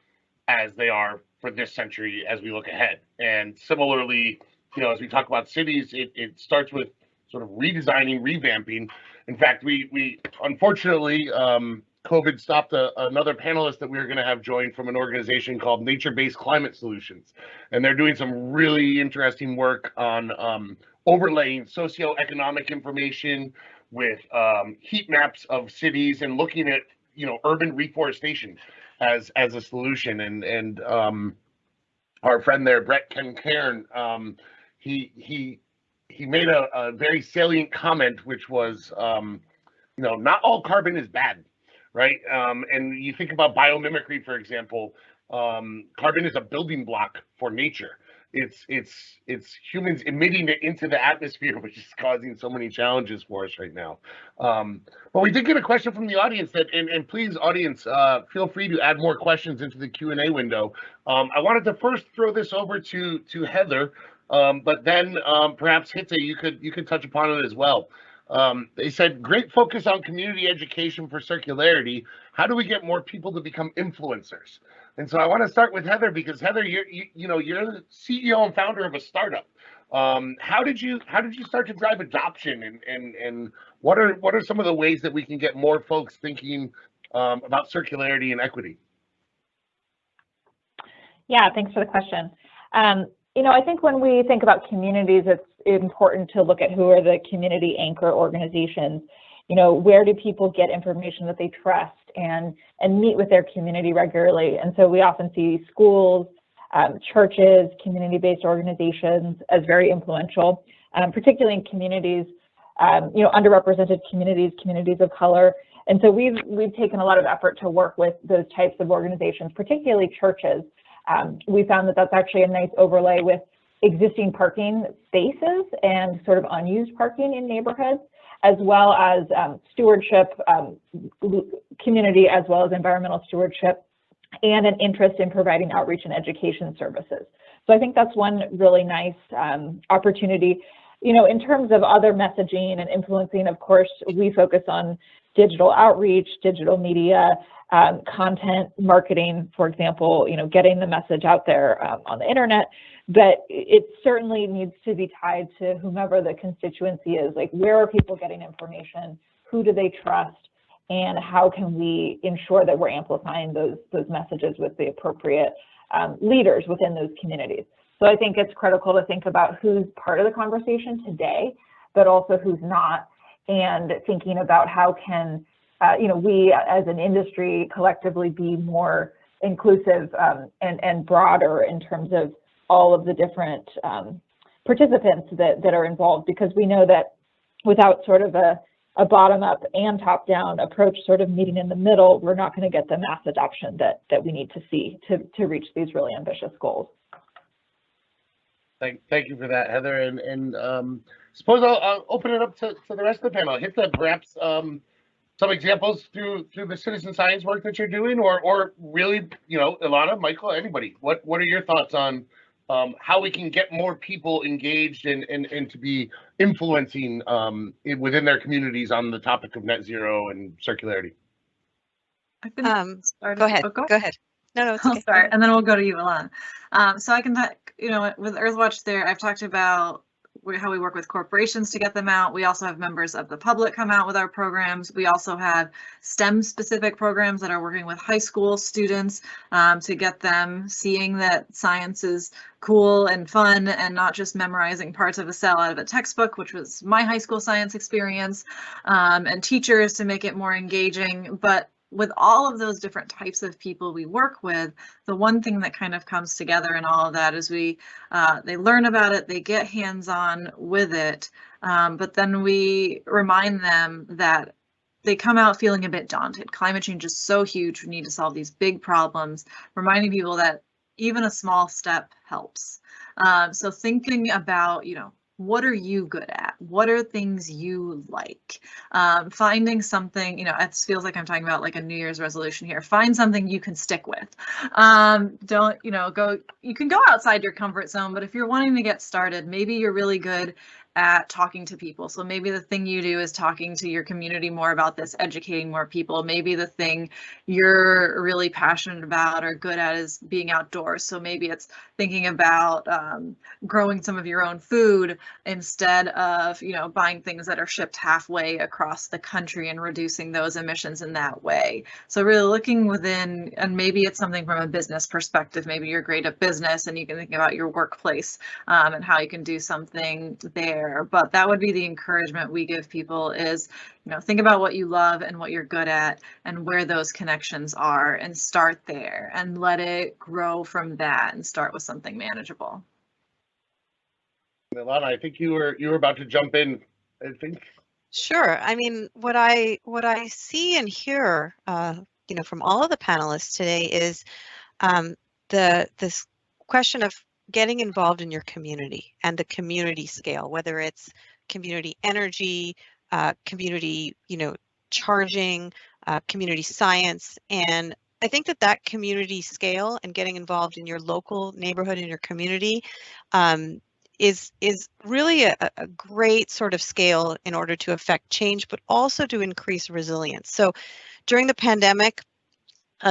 as they are for this century as we look ahead. And similarly, as we talk about cities, it starts with sort of redesigning, revamping. In fact, we unfortunately, COVID stopped another panelist that we were going to have join from an organization called Nature-Based Climate Solutions. And they're doing some really interesting work on overlaying socioeconomic information with heat maps of cities and looking at, urban reforestation as a solution. And our friend there, Brett Cairn, he made a very salient comment, which was, not all carbon is bad, right? And you think about biomimicry, for example, carbon is a building block for nature. It's humans emitting it into the atmosphere, which is causing so many challenges for us right now. But we did get a question from the audience and please, audience, feel free to add more questions into the Q&A window. I wanted to first throw this over to Heather, but then perhaps Hitze, you could touch upon it as well. They said, great focus on community education for circularity. How do we get more people to become influencers? And so I want to start with Heather, because Heather, you're the CEO and founder of a startup. How did you start to drive adoption, and what are some of the ways that we can get more folks thinking about circularity and equity? Yeah, thanks for the question. I think when we think about communities, it's important to look at who are the community anchor organizations. Where do people get information that they trust and meet with their community regularly? And so we often see schools, churches, community-based organizations as very influential, particularly in communities, underrepresented communities of color. And so we've taken a lot of effort to work with those types of organizations, particularly churches. We found that that's actually a nice overlay with existing parking spaces and sort of unused parking in neighborhoods, as well as stewardship, community, as well as environmental stewardship, and an interest in providing outreach and education services. So I think that's one really nice opportunity. In terms of other messaging and influencing, of course, we focus on digital outreach, digital media, content marketing, for example, getting the message out there on the internet. But it certainly needs to be tied to whomever the constituency is. Like, where are people getting information? Who do they trust? And how can we ensure that we're amplifying those messages with the appropriate leaders within those communities? So I think it's critical to think about who's part of the conversation today, but also who's not, and thinking about how can we as an industry collectively be more inclusive and broader in terms of all of the different participants that are involved, because we know that without sort of a bottom-up and top-down approach sort of meeting in the middle, we're not going to get the mass adoption that we need to see to reach these really ambitious goals. Thank you for that, Heather. And suppose I'll open it up to the rest of the panel. Hit that, perhaps some examples through the citizen science work that you're doing, or really, Ilana, Michael, anybody. What are your thoughts on how we can get more people engaged and to be influencing within their communities on the topic of net zero and circularity. Go ahead. Go ahead. No, it's okay. I'll start, and then we'll go to you, Alon. So I can, with Earthwatch there, I've talked about how we work with corporations to get them out. We also have members of the public come out with our programs. We also have STEM-specific programs that are working with high school students to get them seeing that science is cool and fun and not just memorizing parts of a cell out of a textbook, which was my high school science experience, and teachers to make it more engaging. But with all of those different types of people we work with, the one thing that kind of comes together in all of that is they learn about it, they get hands-on with it, but then we remind them that they come out feeling a bit daunted. Climate change is so huge, we need to solve these big problems, reminding people that even a small step helps. So thinking about, what are you good at? What are things you like? Finding something, it feels like I'm talking about like a New Year's resolution here. Find something you can stick with. Don't, you can go outside your comfort zone, but if you're wanting to get started, maybe you're really good at talking to people. So maybe the thing you do is talking to your community more about this, educating more people. Maybe the thing you're really passionate about or good at is being outdoors. So maybe it's thinking about growing some of your own food instead of, buying things that are shipped halfway across the country and reducing those emissions in that way. So really looking within, and maybe it's something from a business perspective. Maybe you're great at business and you can think about your workplace and how you can do something there. But that would be the encouragement we give people is, think about what you love and what you're good at and where those connections are and start there and let it grow from that and start with something manageable. Ilana, I think you were about to jump in, I think. Sure. I mean, what I see and hear, from all of the panelists today is this question of getting involved in your community and the community scale, whether it's community energy, community, charging, community science. And I think that community scale and getting involved in your local neighborhood and your community is really a great sort of scale in order to affect change, but also to increase resilience. So during the pandemic,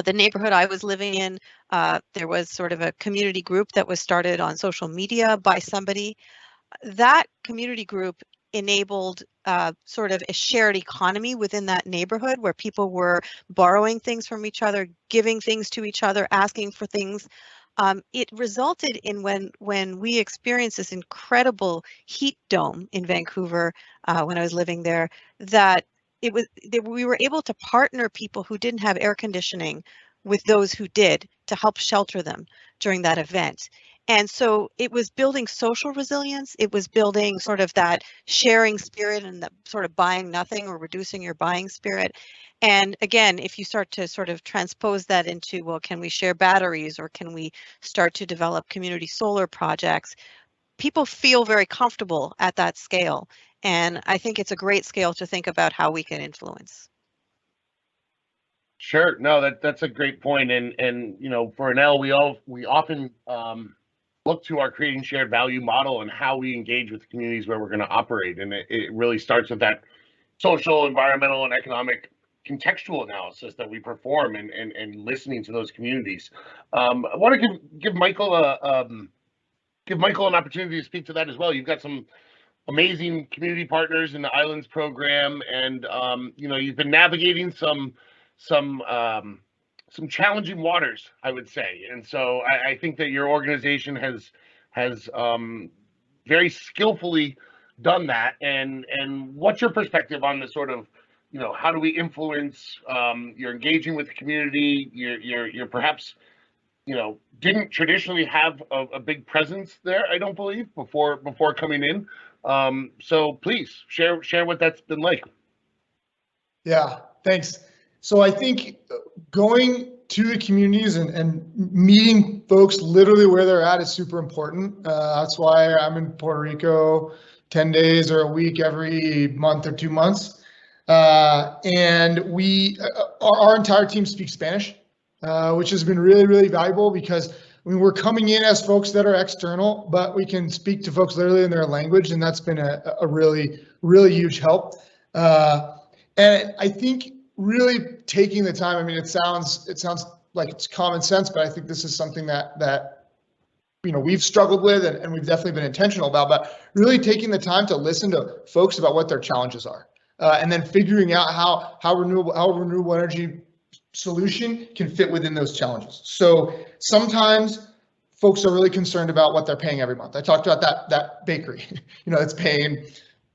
the neighborhood I was living in, there was sort of a community group that was started on social media by somebody. That community group enabled sort of a shared economy within that neighborhood where people were borrowing things from each other, giving things to each other, asking for things. It resulted in when we experienced this incredible heat dome in Vancouver when I was living there, that we were able to partner people who didn't have air conditioning with those who did to help shelter them during that event. And so it was building social resilience. It was building sort of that sharing spirit and the sort of buying nothing or reducing your buying spirit. And again, if you start to sort of transpose that into, well, can we share batteries or can we start to develop community solar projects? People feel very comfortable at that scale. And I think it's a great scale to think about how we can influence. Sure. No, that's a great point. And for Enel, we often look to our creating shared value model and how we engage with the communities where we're going to operate. And it really starts with that social, environmental, and economic contextual analysis that we perform and listening to those communities. I want to give Michael an opportunity to speak to that as well. You've got some amazing community partners in the Islands program, and you've been navigating some challenging waters, I would say. And so I think that your organization has very skillfully done that. And what's your perspective on the sort of, how do we influence, you're engaging with the community, you're perhaps, didn't traditionally have a big presence there, I don't believe, before coming in. So please share what that's been like. Yeah, thanks. So I think going to the communities and meeting folks literally where they're at is super important. That's why I'm in Puerto Rico 10 days or a week every month or 2 months. And our entire team speaks Spanish, which has been really, really valuable because I mean, we're coming in as folks that are external, but we can speak to folks literally in their language, and that's been a really, really huge help. And I think really taking the time, I mean, it sounds like it's common sense, but I think this is something that we've struggled with and we've definitely been intentional about, but really taking the time to listen to folks about what their challenges are, and then figuring out how renewable energy solution can fit within those challenges. So sometimes folks are really concerned about what they're paying every month. I talked about that bakery, it's paying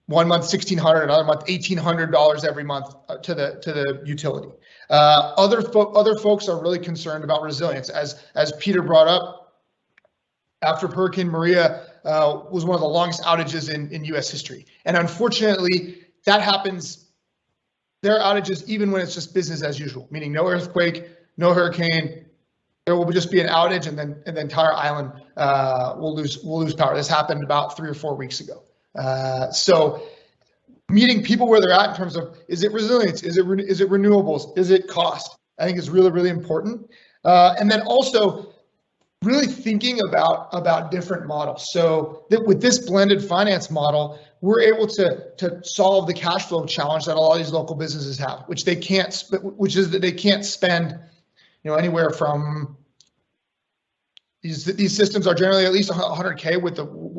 1 month $1,600, another month $1,800 every month to the utility. Other folks are really concerned about resilience, as Peter brought up. After Hurricane Maria was one of the longest outages in U.S. history, and unfortunately, that happens. There are outages even when it's just business as usual, meaning no earthquake, no hurricane. There will just be an outage, and then the entire island will lose power. This happened about 3 or 4 weeks ago. So meeting people where they're at in terms of, is it resilience? Is it renewables? Is it cost? I think is really, really important. And then also really thinking about different models. So that with this blended finance model, we're able to solve the cash flow challenge that a lot of these local businesses have, which is that they can't spend, anywhere from these systems are generally at least 100K with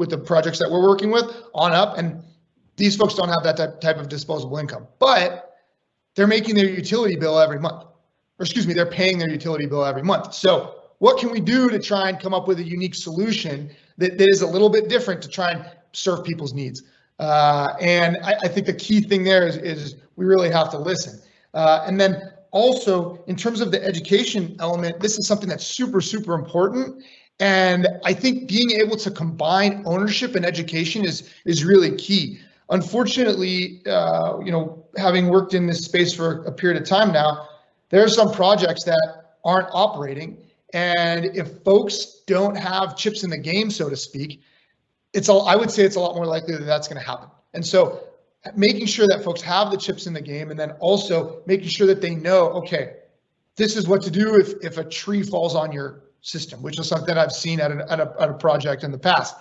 the projects that we're working with on up, and these folks don't have that type of disposable income, but they're making their utility bill every month, or excuse me, they're paying their utility bill every month. So what can we do to try and come up with a unique solution that is a little bit different to try and serve people's needs? And I think the key thing there is we really have to listen. And then also in terms of the education element, this is something that's super, super important. And I think being able to combine ownership and education is really key. Unfortunately, having worked in this space for a period of time now, there are some projects that aren't operating. And if folks don't have chips in the game, so to speak, I would say it's a lot more likely that that's going to happen. And so making sure that folks have the chips in the game, and then also making sure that they know, okay, this is what to do if a tree falls on your system, which is something I've seen at a project in the past.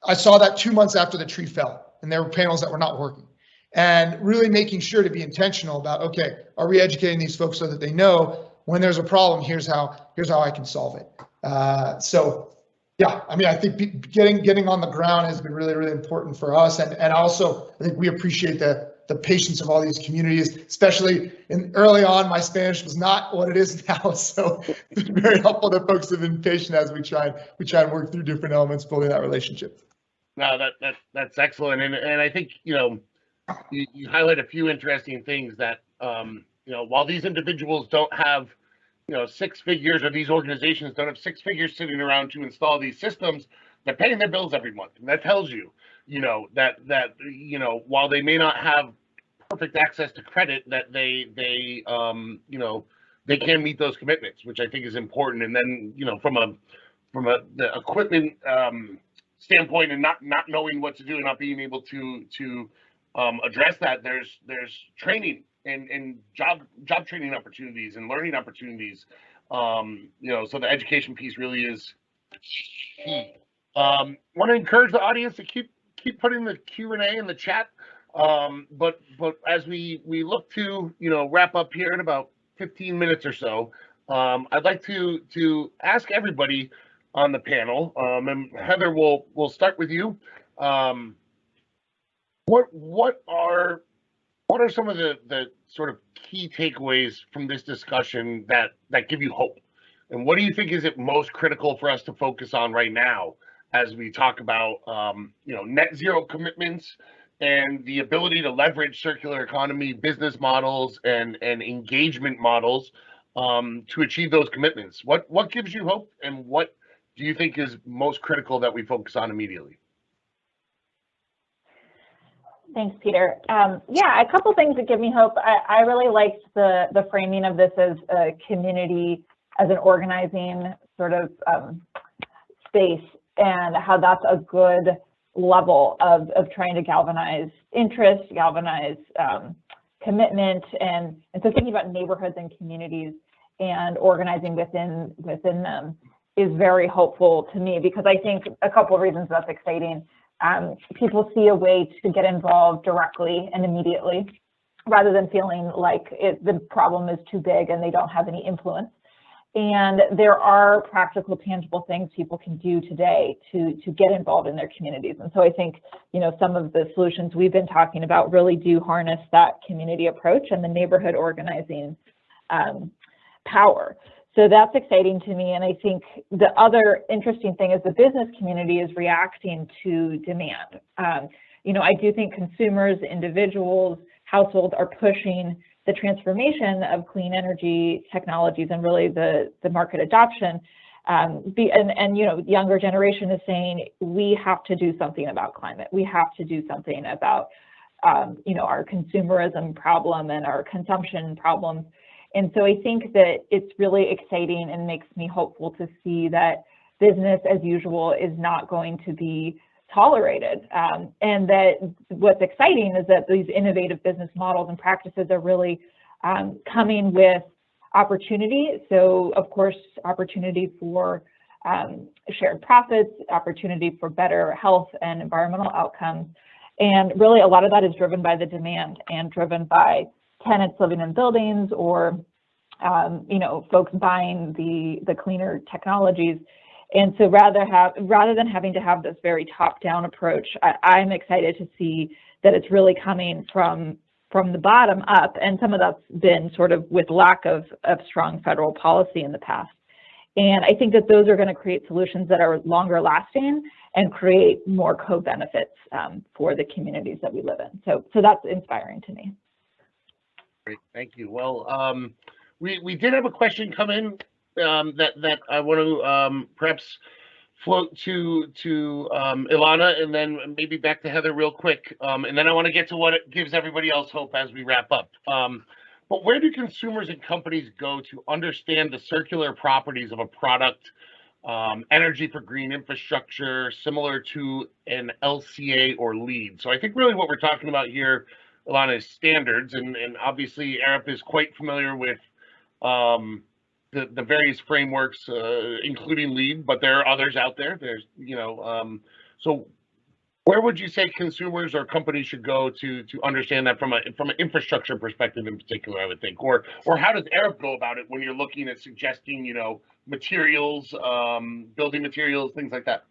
I saw that 2 months after the tree fell, and there were panels that were not working. And really making sure to be intentional about, okay, are we educating these folks so that they know when there's a problem, here's how I can solve it. So yeah, I mean, I think getting on the ground has been really, really important for us. And also, I think we appreciate the patience of all these communities, especially early on. My Spanish was not what it is now. So it's been very helpful that folks have been patient as we try and work through different elements, building that relationship. No, that's excellent. And I think, you highlight a few interesting things that, while these individuals don't have, 6 figures, or these organizations don't have 6 figures sitting around to install these systems, they're paying their bills every month. And that tells you, that while they may not have perfect access to credit, that they can meet those commitments, which I think is important. And then, from the equipment standpoint, and not knowing what to do and not being able to address that, there's training and job training opportunities and learning opportunities. So the education piece really is key. Want to encourage the audience to keep putting the Q&A in the chat. But as we look to wrap up here in about 15 minutes or so, I'd like to ask everybody on the panel, and Heather, we'll start with you. What are some of the sort of key takeaways from this discussion that give you hope? And what do you think is it most critical for us to focus on right now as we talk about net zero commitments and the ability to leverage circular economy business models and engagement models to achieve those commitments? What gives you hope, and what do you think is most critical that we focus on immediately? Thanks, Peter. Yeah, a couple things that give me hope. I really liked the framing of this as a community, as an organizing sort of space, and how that's a good level of trying to galvanize interest, galvanize commitment, and so thinking about neighborhoods and communities and organizing within them. is very hopeful to me, because I think a couple of reasons that's exciting. People see a way to get involved directly and immediately, rather than feeling like the problem is too big and they don't have any influence. And there are practical, tangible things people can do today to get involved in their communities. And so I think, some of the solutions we've been talking about really do harness that community approach and the neighborhood organizing power. So that's exciting to me. And I think the other interesting thing is the business community is reacting to demand. I do think consumers, individuals, households are pushing the transformation of clean energy technologies and really the market adoption. Younger generation is saying we have to do something about climate. We have to do something about our consumerism problem and our consumption problems. And so I think that it's really exciting and makes me hopeful to see that business as usual is not going to be tolerated. And that what's exciting is that these innovative business models and practices are really coming with opportunity. So of course, opportunity for shared profits, opportunity for better health and environmental outcomes. And really a lot of that is driven by the demand and driven by tenants living in buildings or folks buying the cleaner technologies. And so rather than having to have this very top-down approach, I'm excited to see that it's really coming from the bottom up, and some of that's been sort of with lack of strong federal policy in the past. And I think that those are going to create solutions that are longer lasting and create more co-benefits for the communities that we live in. So that's inspiring to me. Great, thank you. Well, we did have a question come in that I want to perhaps float to Ilana, and then maybe back to Heather real quick, and then I want to get to what it gives everybody else hope as we wrap up. But where do consumers and companies go to understand the circular properties of a product, energy for green infrastructure, similar to an LCA or LEED? So I think really what we're talking about here, Ilana, is standards, and obviously Arup is quite familiar with the various frameworks, including LEED, but there are others out there. There's, so where would you say consumers or companies should go to understand that from an infrastructure perspective in particular, I would think, or how does Arup go about it when you're looking at suggesting, materials, building materials, things like that?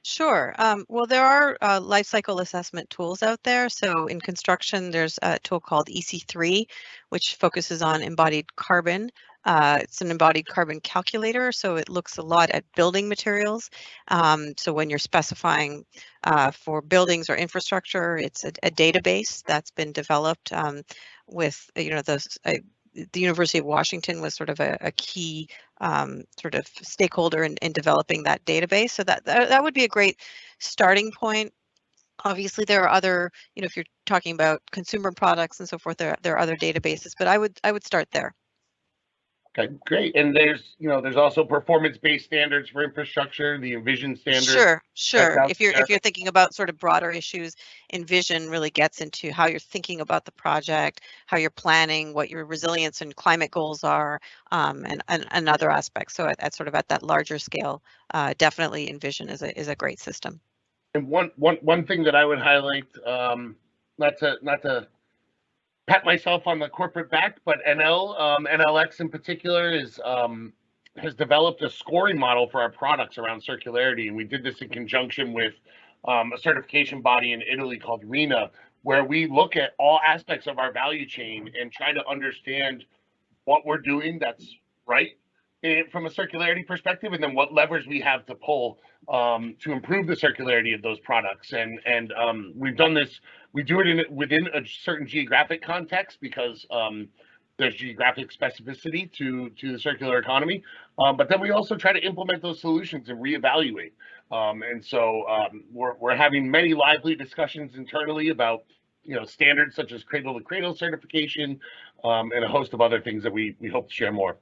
Sure. Well, there are life cycle assessment tools out there. So in construction, there's a tool called EC3, which focuses on embodied carbon. It's an embodied carbon calculator, so it looks a lot at building materials. So when you're specifying for buildings or infrastructure, it's a database that's been developed with, the University of Washington was sort of a key sort of stakeholder in developing that database. So that would be a great starting point. Obviously, there are other, if you're talking about consumer products and so forth, there are other databases, but I would start there. Okay, great. And there's also performance-based standards for infrastructure, the Envision standard. Sure. If you're thinking about sort of broader issues, Envision really gets into how you're thinking about the project, how you're planning, what your resilience and climate goals are, and other aspects. So at sort of at that larger scale, definitely Envision is a great system. And one thing that I would highlight, not to pat myself on the corporate back, but NLX in particular has developed a scoring model for our products around circularity, and we did this in conjunction with a certification body in Italy called RINA, where we look at all aspects of our value chain and try to understand what we're doing that's right from a circularity perspective, and then what levers we have to pull to improve the circularity of those products. And we've done this. We do it within a certain geographic context because there's geographic specificity to the circular economy. But then we also try to implement those solutions and reevaluate. And so we're having many lively discussions internally about standards such as cradle to cradle certification and a host of other things that we hope to share more.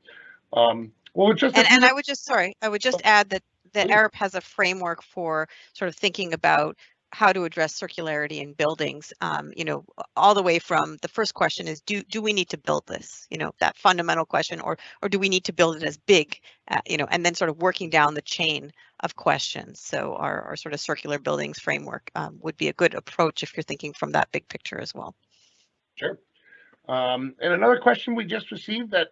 Well, I would just add that Arup has a framework for sort of thinking about how to address circularity in buildings, you know, all the way from the first question is, do we need to build this? You know, that fundamental question, or do we need to build it as big, you know, and then sort of working down the chain of questions. So our sort of circular buildings framework would be a good approach if you're thinking from that big picture as well. Sure. And another question we just received that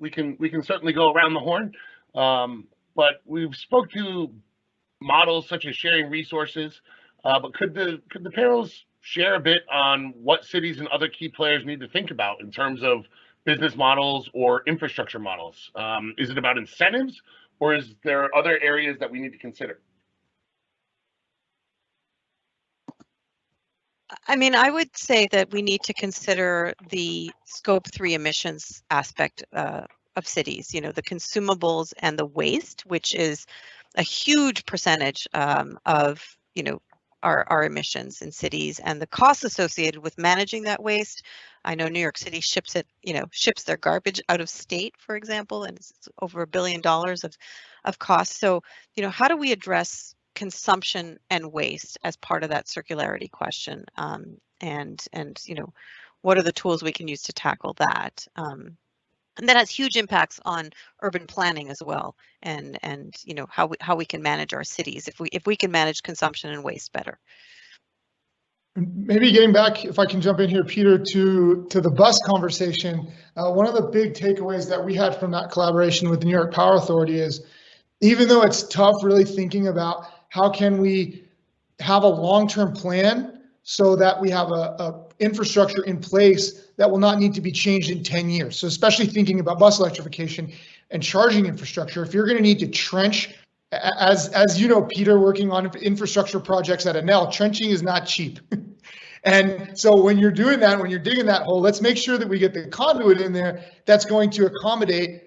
we can certainly go around the horn, but we've spoke to models such as sharing resources, but could the panels share a bit on what cities and other key players need to think about in terms of business models or infrastructure models? Is it about incentives, or is there other areas that we need to consider? I mean, I would say that we need to consider the scope 3 emissions aspect of cities, you know, the consumables and the waste, which is a huge percentage of, you know, our emissions in cities, and the costs associated with managing that waste. I know New York City ships it, you know, ships their garbage out of state, for example, and it's over $1 billion of costs. So, you know, how do we address consumption and waste as part of that circularity question, and you know, what are the tools we can use to tackle that? And that has huge impacts on urban planning as well, and you know, how we can manage our cities if we can manage consumption and waste better. Maybe getting back, if I can jump in here, Peter, to the bus conversation. One of the big takeaways that we had from that collaboration with the New York Power Authority is, even though it's tough really thinking about how can we have a long-term plan so that we have a infrastructure in place that will not need to be changed in 10 years. So especially thinking about bus electrification and charging infrastructure, if you're going to need to trench, as you know, Peter, working on infrastructure projects at Enel, trenching is not cheap. And so when you're doing that, when you're digging that hole, let's make sure that we get the conduit in there that's going to accommodate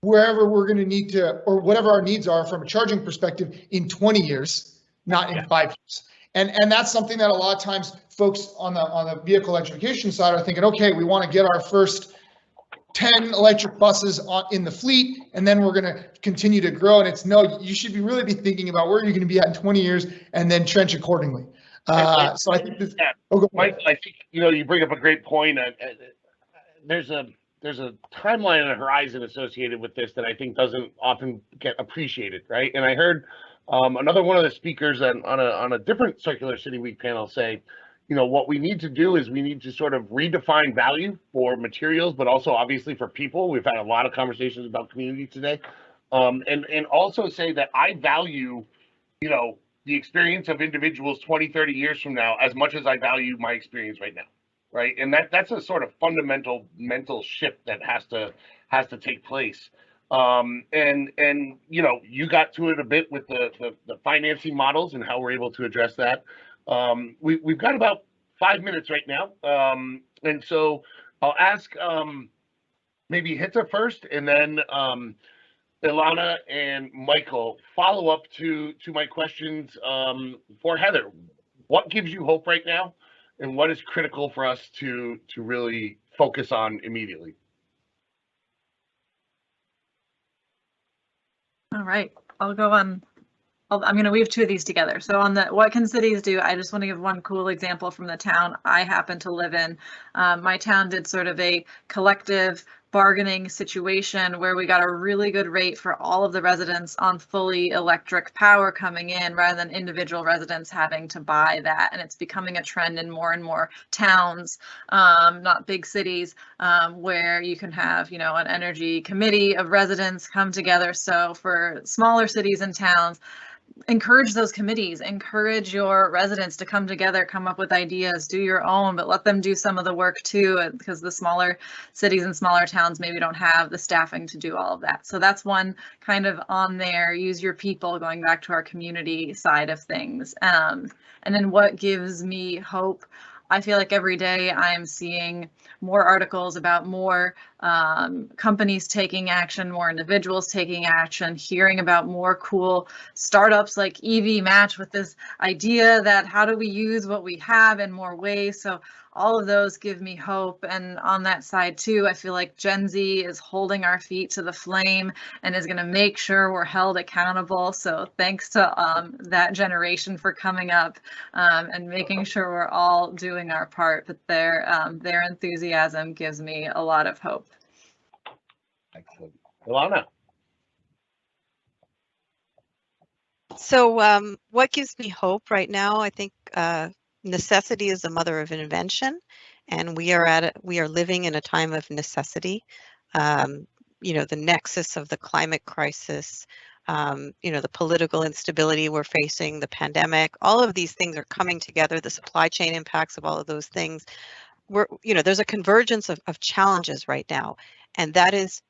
wherever we're going to need to, or whatever our needs are from a charging perspective in 20 years, not in 5 years. And that's something that a lot of times folks on the vehicle electrification side are thinking, okay, we want to get our first 10 electric buses in the fleet, and then we're going to continue to grow. And it's no, you should really be thinking about where you're going to be at in 20 years and then trench accordingly. So I think this, Mike, I think, you know, you bring up a great point. There's a timeline and a horizon associated with this that I think doesn't often get appreciated, right? And I heard another one of the speakers on a different Circular City Week panel say, you know, what we need to do is we need to sort of redefine value for materials, but also obviously for people. We've had a lot of conversations about community today, and also say that I value, you know, the experience of individuals 20, 30 years from now as much as I value my experience right now. Right, and that's a sort of fundamental mental shift that has to take place. And you know, you got to it a bit with the financing models and how we're able to address that. We've got about 5 minutes right now, and so I'll ask maybe Hita first, and then Ilana and Michael follow up to my questions for Heather. What gives you hope right now? And what is critical for us to really focus on immediately? All right, I'll go on. I'm going to weave two of these together. So on the what can cities do, I just want to give one cool example from the town I happen to live in. My town did sort of a collective bargaining situation where we got a really good rate for all of the residents on fully electric power coming in, rather than individual residents having to buy that. And it's becoming a trend in more and more towns, not big cities, where you can have, you know, an energy committee of residents come together. So for smaller cities and towns, encourage those committees, encourage your residents to come together, come up with ideas, do your own, but let them do some of the work too, because the smaller cities and smaller towns maybe don't have the staffing to do all of that. So that's one kind of on there, use your people, going back to our community side of things. And then what gives me hope? I feel like every day I'm seeing more articles about more companies taking action, more individuals taking action, hearing about more cool startups like EV Match with this idea that how do we use what we have in more ways. So all of those give me hope. And on that side too, I feel like Gen Z is holding our feet to the flame and is going to make sure we're held accountable. So thanks to that generation for coming up and making sure we're all doing our part. But their enthusiasm gives me a lot of hope. Excellent. Ilana. So what gives me hope right now? I think necessity is the mother of invention, and we are living in a time of necessity. The nexus of the climate crisis, the political instability we're facing, the pandemic, all of these things are coming together, the supply chain impacts of all of those things. There's a convergence of challenges right now, and that is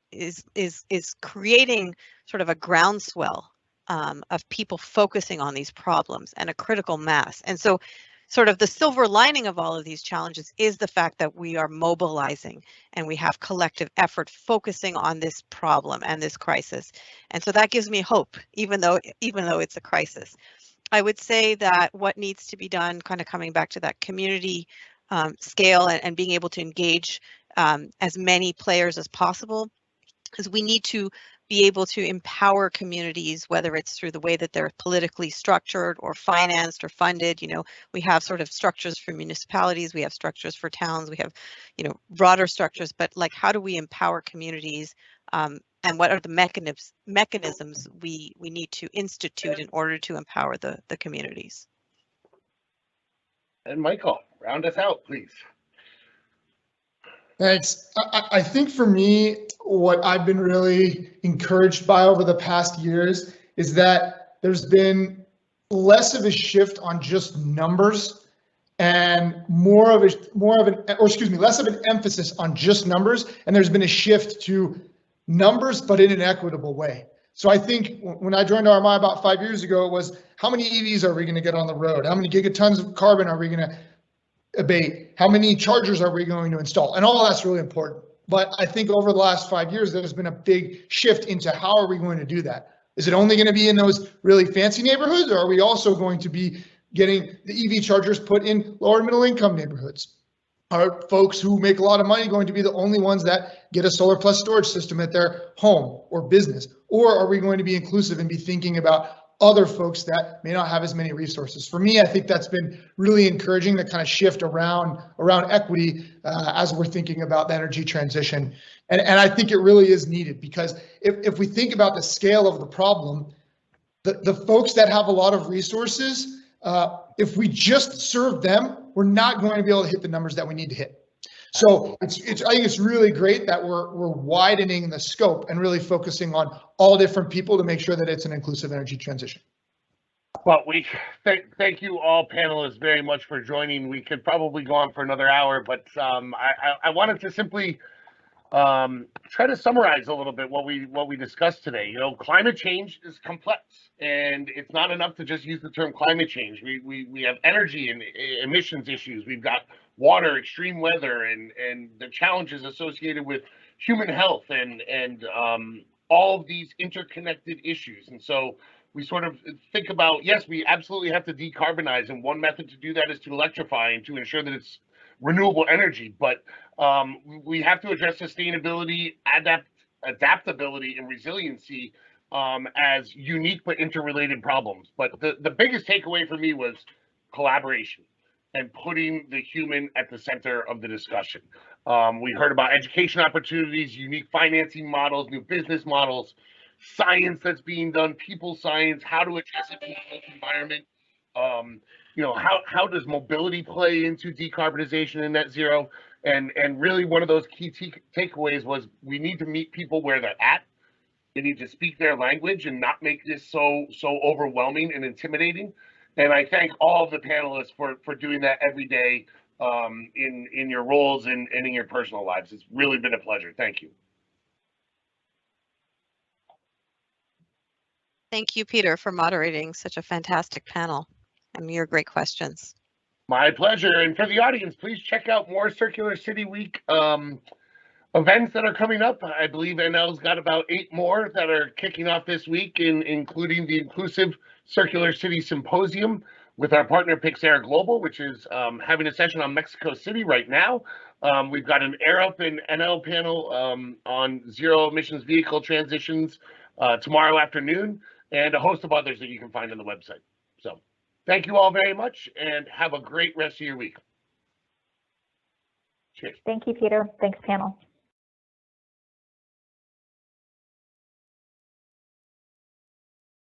creating sort of a groundswell of people focusing on these problems and a critical mass. And so sort of the silver lining of all of these challenges is the fact that we are mobilizing and we have collective effort focusing on this problem and this crisis. And so that gives me hope, even though it's a crisis. I would say that what needs to be done, kind of coming back to that community scale and being able to engage as many players as possible, is we need to be able to empower communities, whether it's through the way that they're politically structured or financed or funded. We have sort of structures for municipalities, we have structures for towns, we have, broader structures, but like, how do we empower communities? And what are the mechanisms we need to institute in order to empower the communities? And Michael, round us out, please. Thanks. I think for me, what I've been really encouraged by over the past years is that there's been less of a shift on just numbers and less of an emphasis on just numbers. And there's been a shift to numbers, but in an equitable way. So I think when I joined RMI about 5 years ago, it was how many EVs are we going to get on the road? How many gigatons of carbon are we going to abate? How many chargers are we going to install? And all that's really important. But I think over the last 5 years, there's been a big shift into how are we going to do that? Is it only going to be in those really fancy neighborhoods, or are we also going to be getting the EV chargers put in lower and middle income neighborhoods? Are folks who make a lot of money going to be the only ones that get a solar plus storage system at their home or business? Or are we going to be inclusive and be thinking about other folks that may not have as many resources? For me, I think that's been really encouraging, the kind of shift around equity as we're thinking about the energy transition. And I think it really is needed, because if we think about the scale of the problem, the folks that have a lot of resources, if we just serve them, we're not going to be able to hit the numbers that we need to hit. So I think it's really great that we're widening the scope and really focusing on all different people to make sure that it's an inclusive energy transition. Well, we thank you all panelists very much for joining. We could probably go on for another hour, but I wanted to simply try to summarize a little bit what we discussed today. Climate change is complex, and it's not enough to just use the term climate change. We have energy and emissions issues. We've got water, extreme weather, and the challenges associated with human health and all of these interconnected issues. And so we sort of think about, yes, we absolutely have to decarbonize, and one method to do that is to electrify and to ensure that it's renewable energy, but we have to address sustainability, adaptability, and resiliency as unique but interrelated problems. But the biggest takeaway for me was collaboration and putting the human at the center of the discussion. We heard about education opportunities, unique financing models, new business models, science that's being done, people science, how to address it in the health environment. How does mobility play into decarbonization and net zero? And really one of those key takeaways was we need to meet people where they're at. They need to speak their language and not make this so overwhelming and intimidating. And I thank all of the panelists for doing that every day in your roles and in your personal lives. It's really been a pleasure. Thank you. Thank you, Peter, for moderating such a fantastic panel and your great questions. My pleasure. And for the audience, please check out more Circular City Week Events that are coming up, I believe Enel's got about 8 more that are kicking off this week, including the Inclusive Circular City Symposium with our partner Pixar Global, which is having a session on Mexico City right now. We've got an Air Up and Enel panel on zero emissions vehicle transitions tomorrow afternoon, and a host of others that you can find on the website. So thank you all very much and have a great rest of your week. Cheers. Thank you, Peter. Thanks, panel.